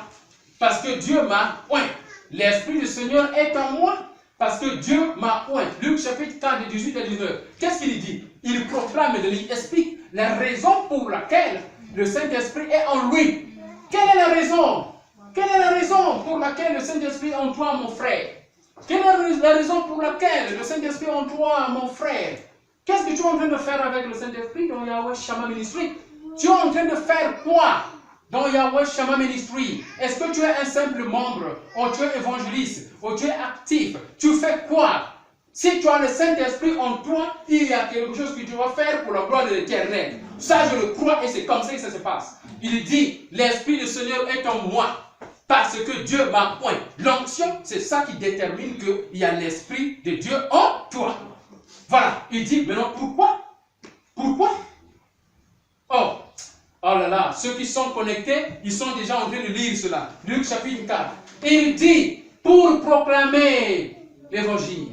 parce que Dieu m'a oint. L'Esprit du Seigneur est en moi, parce que Dieu m'a oint. Luc chapitre 4, de 18 à 19. Qu'est-ce qu'il dit? Il proclame et il explique la raison pour laquelle le Saint-Esprit est en lui. Quelle est la raison? Quelle est la raison pour laquelle le Saint-Esprit est en toi, mon frère? Quelle est la raison pour laquelle le Saint-Esprit est en toi, mon frère? Qu'est-ce que tu es en train de faire avec le Saint-Esprit dans Yahweh Shammah Ministry? Tu es en train de faire quoi dans Yahweh Shammah Ministry? Est-ce que tu es un simple membre? Ou tu es évangéliste? Ou tu es actif? Tu fais quoi? Si tu as le Saint-Esprit en toi, il y a quelque chose que tu vas faire pour la gloire de l'Éternel. Ça, je le crois et c'est comme ça que ça se passe. Il dit, l'Esprit du Seigneur est en moi. Parce que Dieu m'a oint. L'onction, c'est ça qui détermine qu'il y a l'Esprit de Dieu en toi. Voilà. Il dit, maintenant, pourquoi? Pourquoi? Oh là là, ceux qui sont connectés, ils sont déjà en train de lire cela. Luc chapitre 4. Il dit, pour proclamer l'évangile.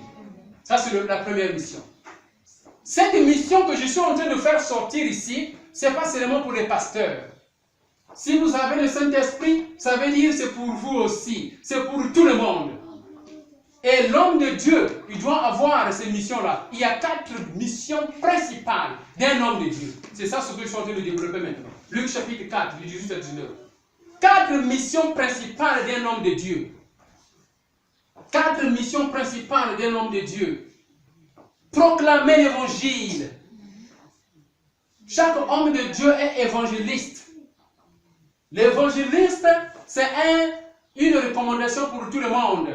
Ça, c'est la première mission. Cette mission que je suis en train de faire sortir ici, ce n'est pas seulement pour les pasteurs. Si vous avez le Saint-Esprit, ça veut dire c'est pour vous aussi. C'est pour tout le monde. Et l'homme de Dieu, il doit avoir ces missions-là. Il y a 4 missions principales d'un homme de Dieu. C'est ça ce que je suis en train de développer maintenant. Luc chapitre 4, du 18 à 19. 4 missions principales d'un homme de Dieu. 4 missions principales d'un homme de Dieu. Proclamer l'évangile. Chaque homme de Dieu est évangéliste. L'évangéliste, c'est une recommandation pour tout le monde.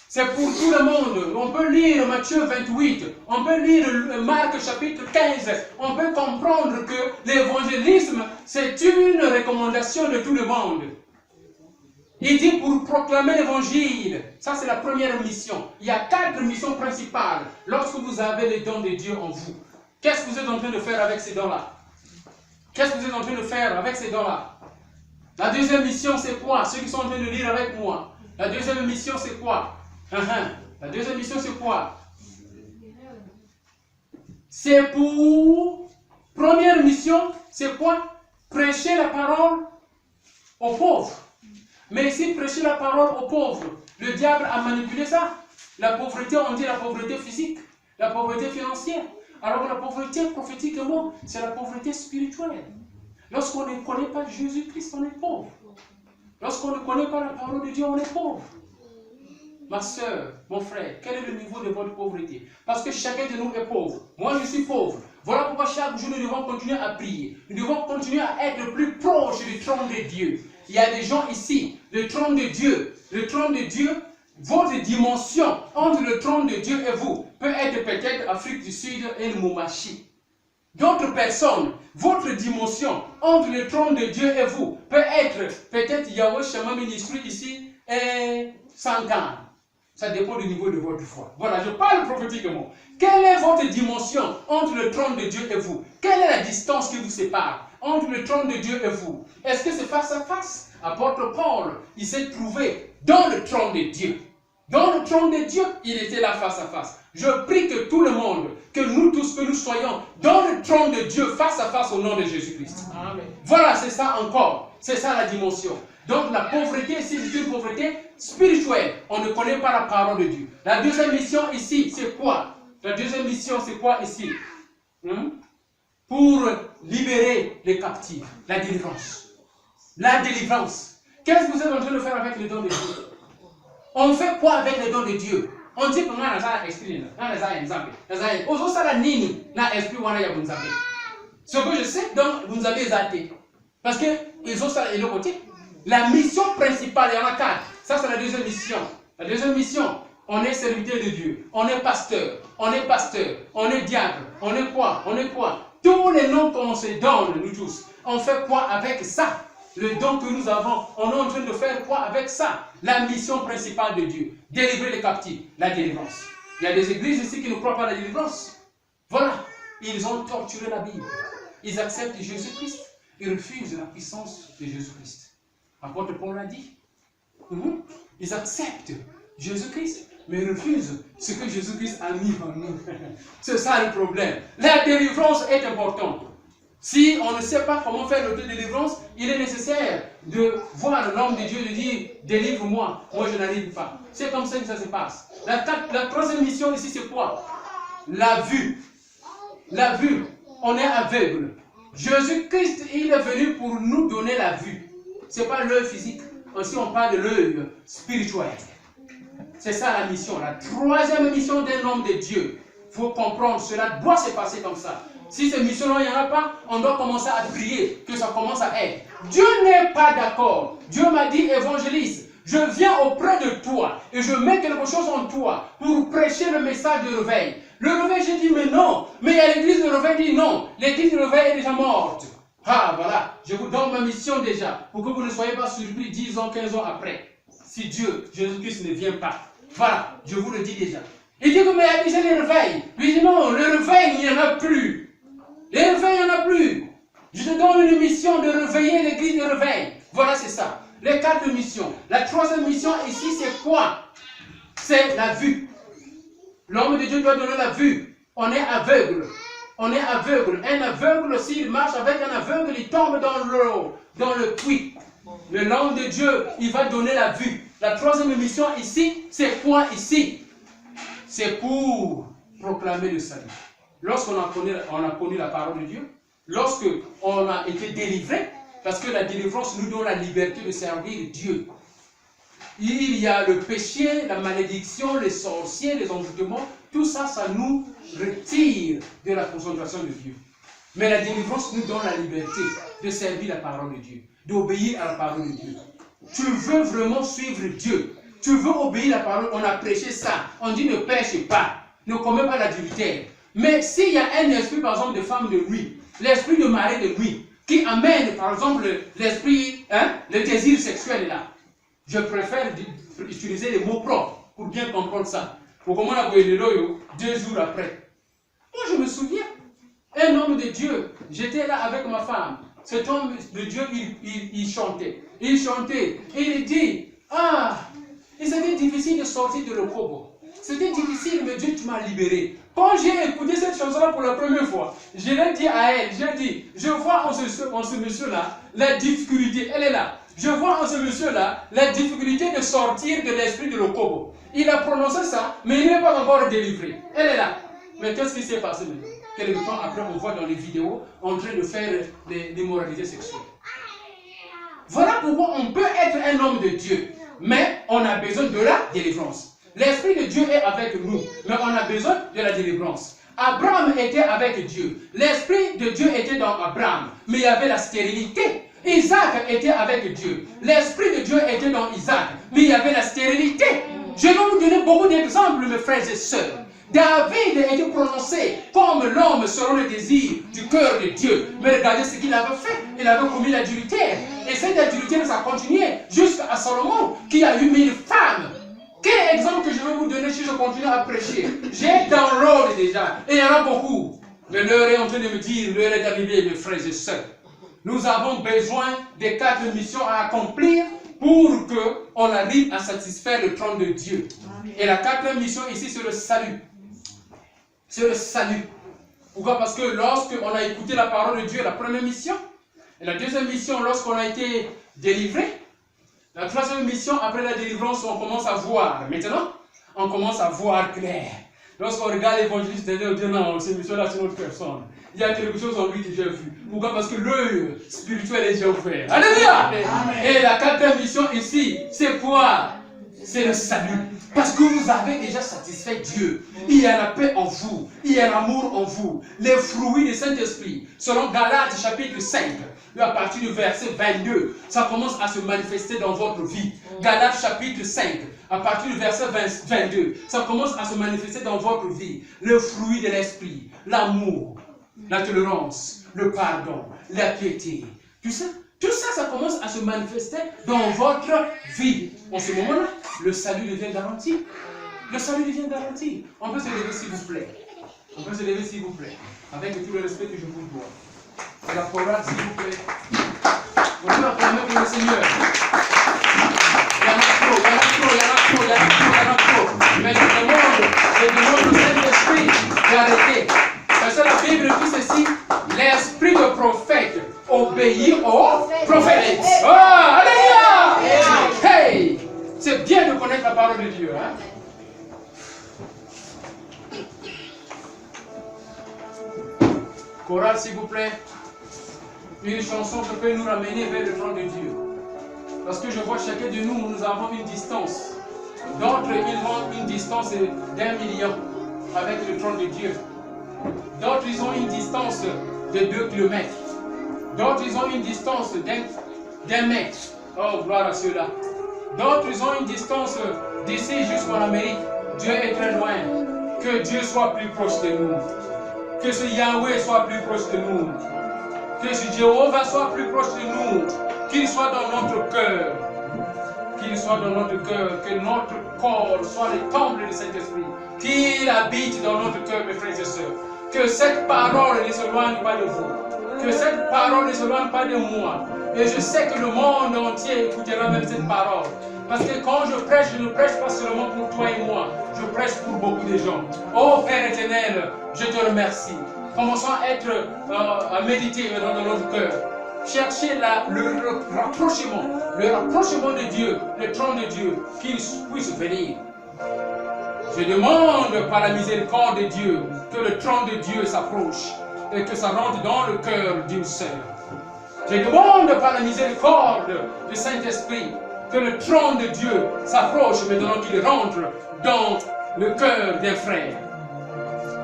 C'est pour tout le monde. On peut lire Matthieu 28, on peut lire Marc chapitre 15, on peut comprendre que l'évangélisme, c'est une recommandation de tout le monde. Il dit pour proclamer l'évangile. Ça, c'est la première mission. Il y a 4 missions principales lorsque vous avez les dons de Dieu en vous. Qu'est-ce que vous êtes en train de faire avec ces dons-là? Qu'est-ce que vous êtes en train de faire avec ces dons-là? La deuxième mission, c'est quoi? Ceux qui sont en train de lire avec moi. La deuxième mission, c'est quoi? La deuxième mission, c'est quoi? C'est pour... Première mission, c'est quoi? Prêcher la parole aux pauvres. Mais ici, prêcher la parole aux pauvres, le diable a manipulé ça. La pauvreté, on dit la pauvreté physique, la pauvreté financière. Alors la pauvreté prophétiquement, c'est la pauvreté spirituelle. Lorsqu'on ne connaît pas Jésus-Christ, on est pauvre. Lorsqu'on ne connaît pas la parole de Dieu, on est pauvre. Ma soeur, mon frère, quel est le niveau de votre pauvreté? Parce que chacun de nous est pauvre. Moi, je suis pauvre. Voilà pourquoi chaque jour, nous devons continuer à prier. Nous devons continuer à être plus proches du trône de Dieu. Il y a des gens ici, le trône de Dieu, votre dimension entre le trône de Dieu et vous peut être peut-être Afrique du Sud et le Mumachi. D'autres personnes, votre dimension entre le trône de Dieu et vous peut être peut-être Yahweh Shema Ministry ici et Sankan. Ça dépend du niveau de votre foi. Voilà, je parle prophétiquement. Quelle est votre dimension entre le trône de Dieu et vous? Quelle est la distance qui vous sépare entre le trône de Dieu et vous? Est-ce que c'est face à face? Apôtre Paul, il s'est trouvé dans le trône de Dieu. Dans le trône de Dieu, il était là face à face. Je prie que tout le monde, que nous tous, que nous soyons dans le trône de Dieu face à face au nom de Jésus-Christ. Amen. Voilà, c'est ça encore. C'est ça la dimension. Donc la pauvreté, c'est une pauvreté spirituelle. On ne connaît pas la parole de Dieu. La deuxième mission ici, c'est quoi? La deuxième mission, c'est quoi ici? Pour libérer les captifs. La délivrance. La délivrance. Qu'est-ce que vous êtes en train de faire avec les dons de Dieu? On fait quoi avec les dons de Dieu? On dit que nous avons un esprit. Ce que je sais, donc, vous avez zaté. Parce que ils ont ça et le côté. La mission principale, il y en a 4. Ça, c'est la deuxième mission. La deuxième mission, on est serviteur de Dieu. On est pasteur. On est diable. On est quoi? Tous les noms qu'on se donne, nous tous, on fait quoi avec ça? Le don que nous avons, on est en train de faire quoi avec ça? La mission principale de Dieu. Délivrer les captifs. La délivrance. Il y a des églises ici qui ne croient pas à la délivrance. Voilà. Ils ont torturé la Bible. Ils acceptent Jésus-Christ. Ils refusent la puissance de Jésus-Christ. Apôtre Paul l'a dit. Ils acceptent Jésus-Christ, mais refusent ce que Jésus-Christ a mis en nous. C'est ça le problème. La délivrance est importante. Si on ne sait pas comment faire l'autre délivrance, il est nécessaire de voir l'homme de Dieu et de dire « Délivre-moi, moi je n'arrive pas ». C'est comme ça que ça se passe. La troisième mission ici, c'est quoi? La vue. La vue. On est aveugle. Jésus-Christ, il est venu pour nous donner la vue. Ce n'est pas l'œil physique. Aussi, on parle de l'œil spirituel. C'est ça la mission. La troisième mission d'un homme de Dieu. Il faut comprendre, cela doit se passer comme ça. Si ces missions-là, il n'y en a pas, on doit commencer à prier, que ça commence à être. Dieu n'est pas d'accord. Dieu m'a dit, évangéliste, je viens auprès de toi et je mets quelque chose en toi pour prêcher le message de réveil. Le réveil, j'ai dit, mais non. Mais il y a l'église de réveil dit non. L'église de réveil est déjà morte. Ah, voilà. Je vous donne ma mission déjà, pour que vous ne soyez pas surpris 10 ans, 15 ans après. Si Dieu, Jésus-Christ ne vient pas. Voilà, je vous le dis déjà. Il dit que mais il y a les réveils. Lui dit non, le réveil, il n'y en a plus. Les réveils, il n'y en a plus. Je te donne une mission de réveiller l'église de réveil. Voilà, c'est ça. Les 4 missions. La troisième mission ici, c'est quoi? C'est la vue. L'homme de Dieu doit donner la vue. On est aveugle. On est aveugle. Un aveugle, s'il marche avec un aveugle, il tombe dans le puits. Mais l'homme de Dieu, il va donner la vue. La troisième mission ici, c'est quoi ici? C'est pour proclamer le salut. Lorsqu'on a connu la parole de Dieu, lorsqu'on a été délivré, parce que la délivrance nous donne la liberté de servir Dieu. Il y a le péché, la malédiction, les sorciers, les envoûtements, tout ça, ça nous retire de la concentration de Dieu. Mais la délivrance nous donne la liberté de servir la parole de Dieu, d'obéir à la parole de Dieu. Tu veux vraiment suivre Dieu, tu veux obéir à la parole, on a prêché ça, on dit ne pêche pas, ne commets pas l'adultère. Mais s'il y a un esprit, par exemple, de femme de nuit, l'esprit de mari de nuit, qui amène, par exemple, l'esprit, le désir sexuel là, je préfère utiliser les mots propres pour bien comprendre ça. Pour comment on a voyé 2 jours après. Moi, je me souviens, un homme de Dieu, j'étais là avec ma femme. Cet homme de Dieu, il chantait. Il chantait. Et il dit, c'était difficile de sortir de l'Okobo. C'était difficile, mais Dieu, tu m'as libéré. Quand j'ai écouté cette chanson-là pour la première fois, je l'ai dit à elle, j'ai dit, je vois en ce monsieur-là la difficulté, elle est là. Je vois en ce monsieur-là la difficulté de sortir de l'esprit de l'Okobo. Il a prononcé ça, mais il n'est pas encore délivré. Elle est là. Mais qu'est-ce qui s'est passé maintenant? Quelque temps après, on voit dans les vidéos en train de faire des moralités sexuelles. Voilà pourquoi on peut être un homme de Dieu, mais on a besoin de la délivrance. L'Esprit de Dieu est avec nous, mais on a besoin de la délivrance. Abraham était avec Dieu. L'Esprit de Dieu était dans Abraham, mais il y avait la stérilité. Isaac était avec Dieu. L'Esprit de Dieu était dans Isaac. Mais il y avait la stérilité. Je vais vous donner beaucoup d'exemples, mes frères et sœurs. David a été prononcé comme l'homme selon le désir du cœur de Dieu. Mais regardez ce qu'il avait fait. Il avait commis l'adultère. Et cet adultère, ça a continué jusqu'à Salomon, qui a eu 1000 femmes. Quel exemple que je vais vous donner si je continue à prêcher? J'ai download déjà. Et il y en a beaucoup. Mais l'heure est en train de me dire, l'heure est arrivée, mes frères et sœurs. Nous avons besoin des 4 missions à accomplir pour qu'on arrive à satisfaire le trône de Dieu. Et la 4e mission ici, c'est le salut. C'est le salut. Pourquoi? Parce que lorsqu'on a écouté la parole de Dieu, la première mission, et la 2e mission, lorsqu'on a été délivré, la 3e mission, après la délivrance, on commence à voir. Maintenant, on commence à voir clair. Lorsqu'on regarde l'évangéliste, on dit non, cette mission-là, c'est notre personne. Il y a quelque chose en lui que j'ai vu. Pourquoi? Parce que l'œil spirituel est déjà ouvert. Alléluia! Et la 4e mission ici, c'est quoi? C'est le salut. Parce que vous avez déjà satisfait Dieu. Il y a la paix en vous. Il y a l'amour en vous. Les fruits du Saint-Esprit. Selon Galates chapitre 5, à partir du verset 22, ça commence à se manifester dans votre vie. Galates chapitre 5, à partir du verset 22, ça commence à se manifester dans votre vie. Le fruit de l'Esprit, l'amour, la tolérance, le pardon, la piété. Tout ça, ça commence à se manifester dans votre vie. En ce moment-là, le salut devient garanti. Le salut devient garanti. On peut se lever s'il vous plaît. On peut se lever s'il vous plaît. Avec tout le respect que je vous dois. Et la chorale s'il vous plaît. On peut acclamer pour le Seigneur. Il y en a trop, il y en a trop, il y en a trop, il y en a trop, il y en a trop. Mais je demande au Saint-Esprit d'arrêter. Parce que la Bible dit ceci, l'esprit de prophète obéit au prophète. Oh, alléluia! Hey! C'est bien de connaître la parole de Dieu. Hein? Chorale, s'il vous plaît. Une chanson qui peut nous ramener vers le trône de Dieu. Parce que je vois chacun de nous, nous avons une distance. D'autres, ils ont une distance d'1 million avec le trône de Dieu. D'autres, ils ont une distance de 2 kilomètres. D'autres, ils ont une distance d'1 mètre. Oh, gloire à ceux-là. D'autres, ils ont une distance d'ici jusqu'en Amérique. Dieu est très loin. Que Dieu soit plus proche de nous. Que ce Yahweh soit plus proche de nous. Que ce Jéhovah soit plus proche de nous. Qu'il soit dans notre cœur. Qu'il soit dans notre cœur. Que notre corps soit le temple du Saint-Esprit. Qu'il habite dans notre cœur, mes frères et sœurs. Que cette parole ne s'éloigne pas de vous. Que cette parole ne s'éloigne pas de moi. Et je sais que le monde entier écoutera même cette parole. Parce que quand je ne prêche pas seulement pour toi et moi. Je prêche pour beaucoup de gens. Oh Père éternel, je te remercie. Commençons à méditer dans notre cœur. Chercher le rapprochement de Dieu, le trône de Dieu, qu'il puisse venir. Je demande par la miséricorde de Dieu que le trône de Dieu s'approche et que ça rentre dans le cœur d'une sœur. Je demande par la miséricorde du Saint-Esprit que le trône de Dieu s'approche maintenant qu'il rentre dans le cœur d'un frère.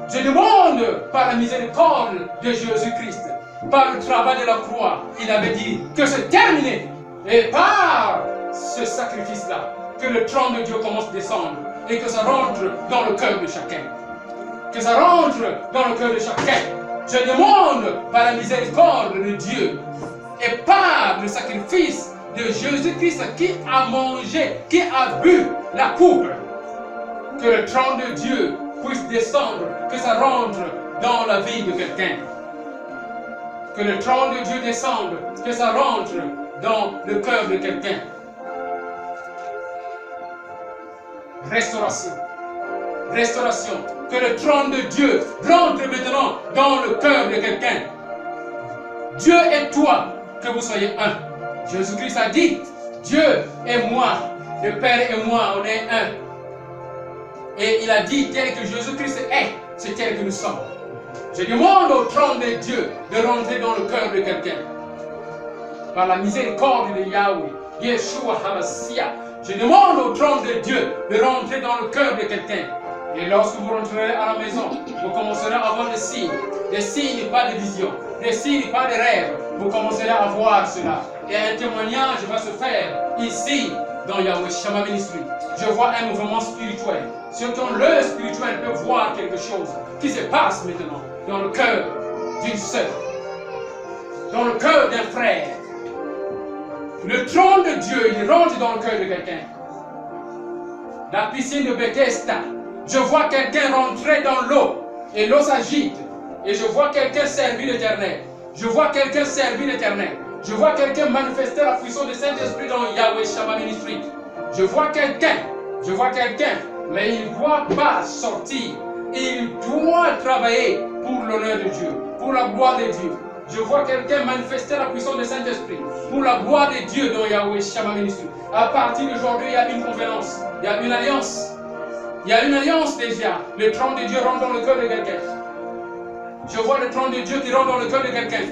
Je demande par la miséricorde de Jésus-Christ, par le travail de la croix, il avait dit que c'est terminé. Et par ce sacrifice-là, que le trône de Dieu commence à descendre et que ça rentre dans le cœur de chacun. Que ça rentre dans le cœur de chacun. Je demande par la miséricorde de Dieu et par le sacrifice de Jésus-Christ qui a mangé, qui a bu la coupe, que le trône de Dieu puisse descendre, que ça rentre dans la vie de quelqu'un. Que le trône de Dieu descende, que ça rentre dans le cœur de quelqu'un. Restauration. Restauration. Que le trône de Dieu rentre maintenant dans le cœur de quelqu'un. Dieu et toi, que vous soyez un. Jésus-Christ a dit, Dieu et moi, le Père et moi, on est un. Et il a dit, tel que Jésus-Christ est, c'est tel que nous sommes. Je demande au trône de Dieu de rentrer dans le cœur de quelqu'un. Par la miséricorde de Yahweh, Yeshua HaMashiach, je demande au trône de Dieu de rentrer dans le cœur de quelqu'un. Et lorsque vous rentrerez à la maison, vous commencerez à avoir des signes, pas de visions, des signes, pas de rêves. Vous commencerez à voir cela. Et un témoignage va se faire ici, dans Yahweh Shammah Ministry. Je vois un mouvement spirituel. Ceux qui ont l'œil spirituel peuvent voir quelque chose qui se passe maintenant dans le cœur d'une sœur, dans le cœur d'un frère. Le trône de Dieu, il rentre dans le cœur de quelqu'un. La piscine de Bethesda, je vois quelqu'un rentrer dans l'eau et l'eau s'agite. Et je vois quelqu'un servir l'Éternel. Je vois quelqu'un servir l'Éternel. Je vois quelqu'un manifester la puissance du Saint-Esprit dans Yahweh Shammah Ministry. Je vois quelqu'un, mais il ne doit pas sortir. Il doit travailler pour l'honneur de Dieu, pour la gloire de Dieu. Je vois quelqu'un manifester la puissance du Saint-Esprit pour la gloire de Dieu dans Yahweh Shammah Ministry. À partir d'aujourd'hui, il y a une convenance, il y a une alliance. Il y a une alliance déjà. Le trône de Dieu rentre dans le cœur de quelqu'un. Je vois le trône de Dieu qui rentre dans le cœur de quelqu'un.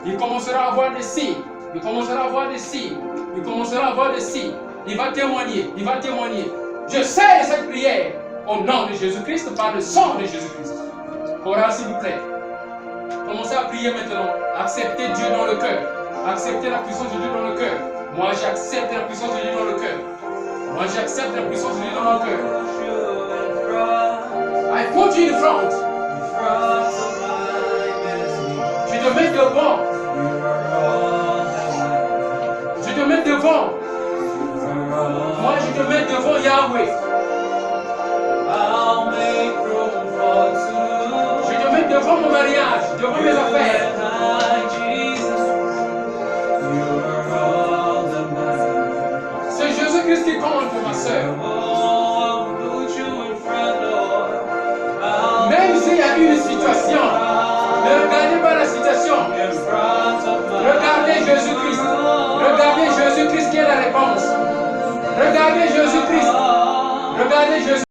Il commencera à avoir des signes. Il commencera à avoir des signes. Il commencera à avoir des signes. Il va témoigner. Il va témoigner. Je sais cette prière au nom de Jésus-Christ par le sang de Jésus-Christ. Chorale, s'il vous plaît. Commencez à prier maintenant. Acceptez Dieu dans le cœur. Acceptez la puissance de Dieu dans le cœur. Moi, j'accepte la puissance de Dieu dans le cœur. Moi, j'accepte la puissance de Dieu dans mon cœur. I put you in front. Je te mets devant. Je te mets devant. Moi, je te mets devant Yahweh. Je te mets devant mon mariage, devant mes affaires. C'est Jésus-Christ qui compte, ma soeur. Même s'il y a une situation, ne regardez pas la situation. Regardez Jésus-Christ. Regardez Jésus-Christ qui est la réponse. Regardez Jésus-Christ. Regardez Jésus.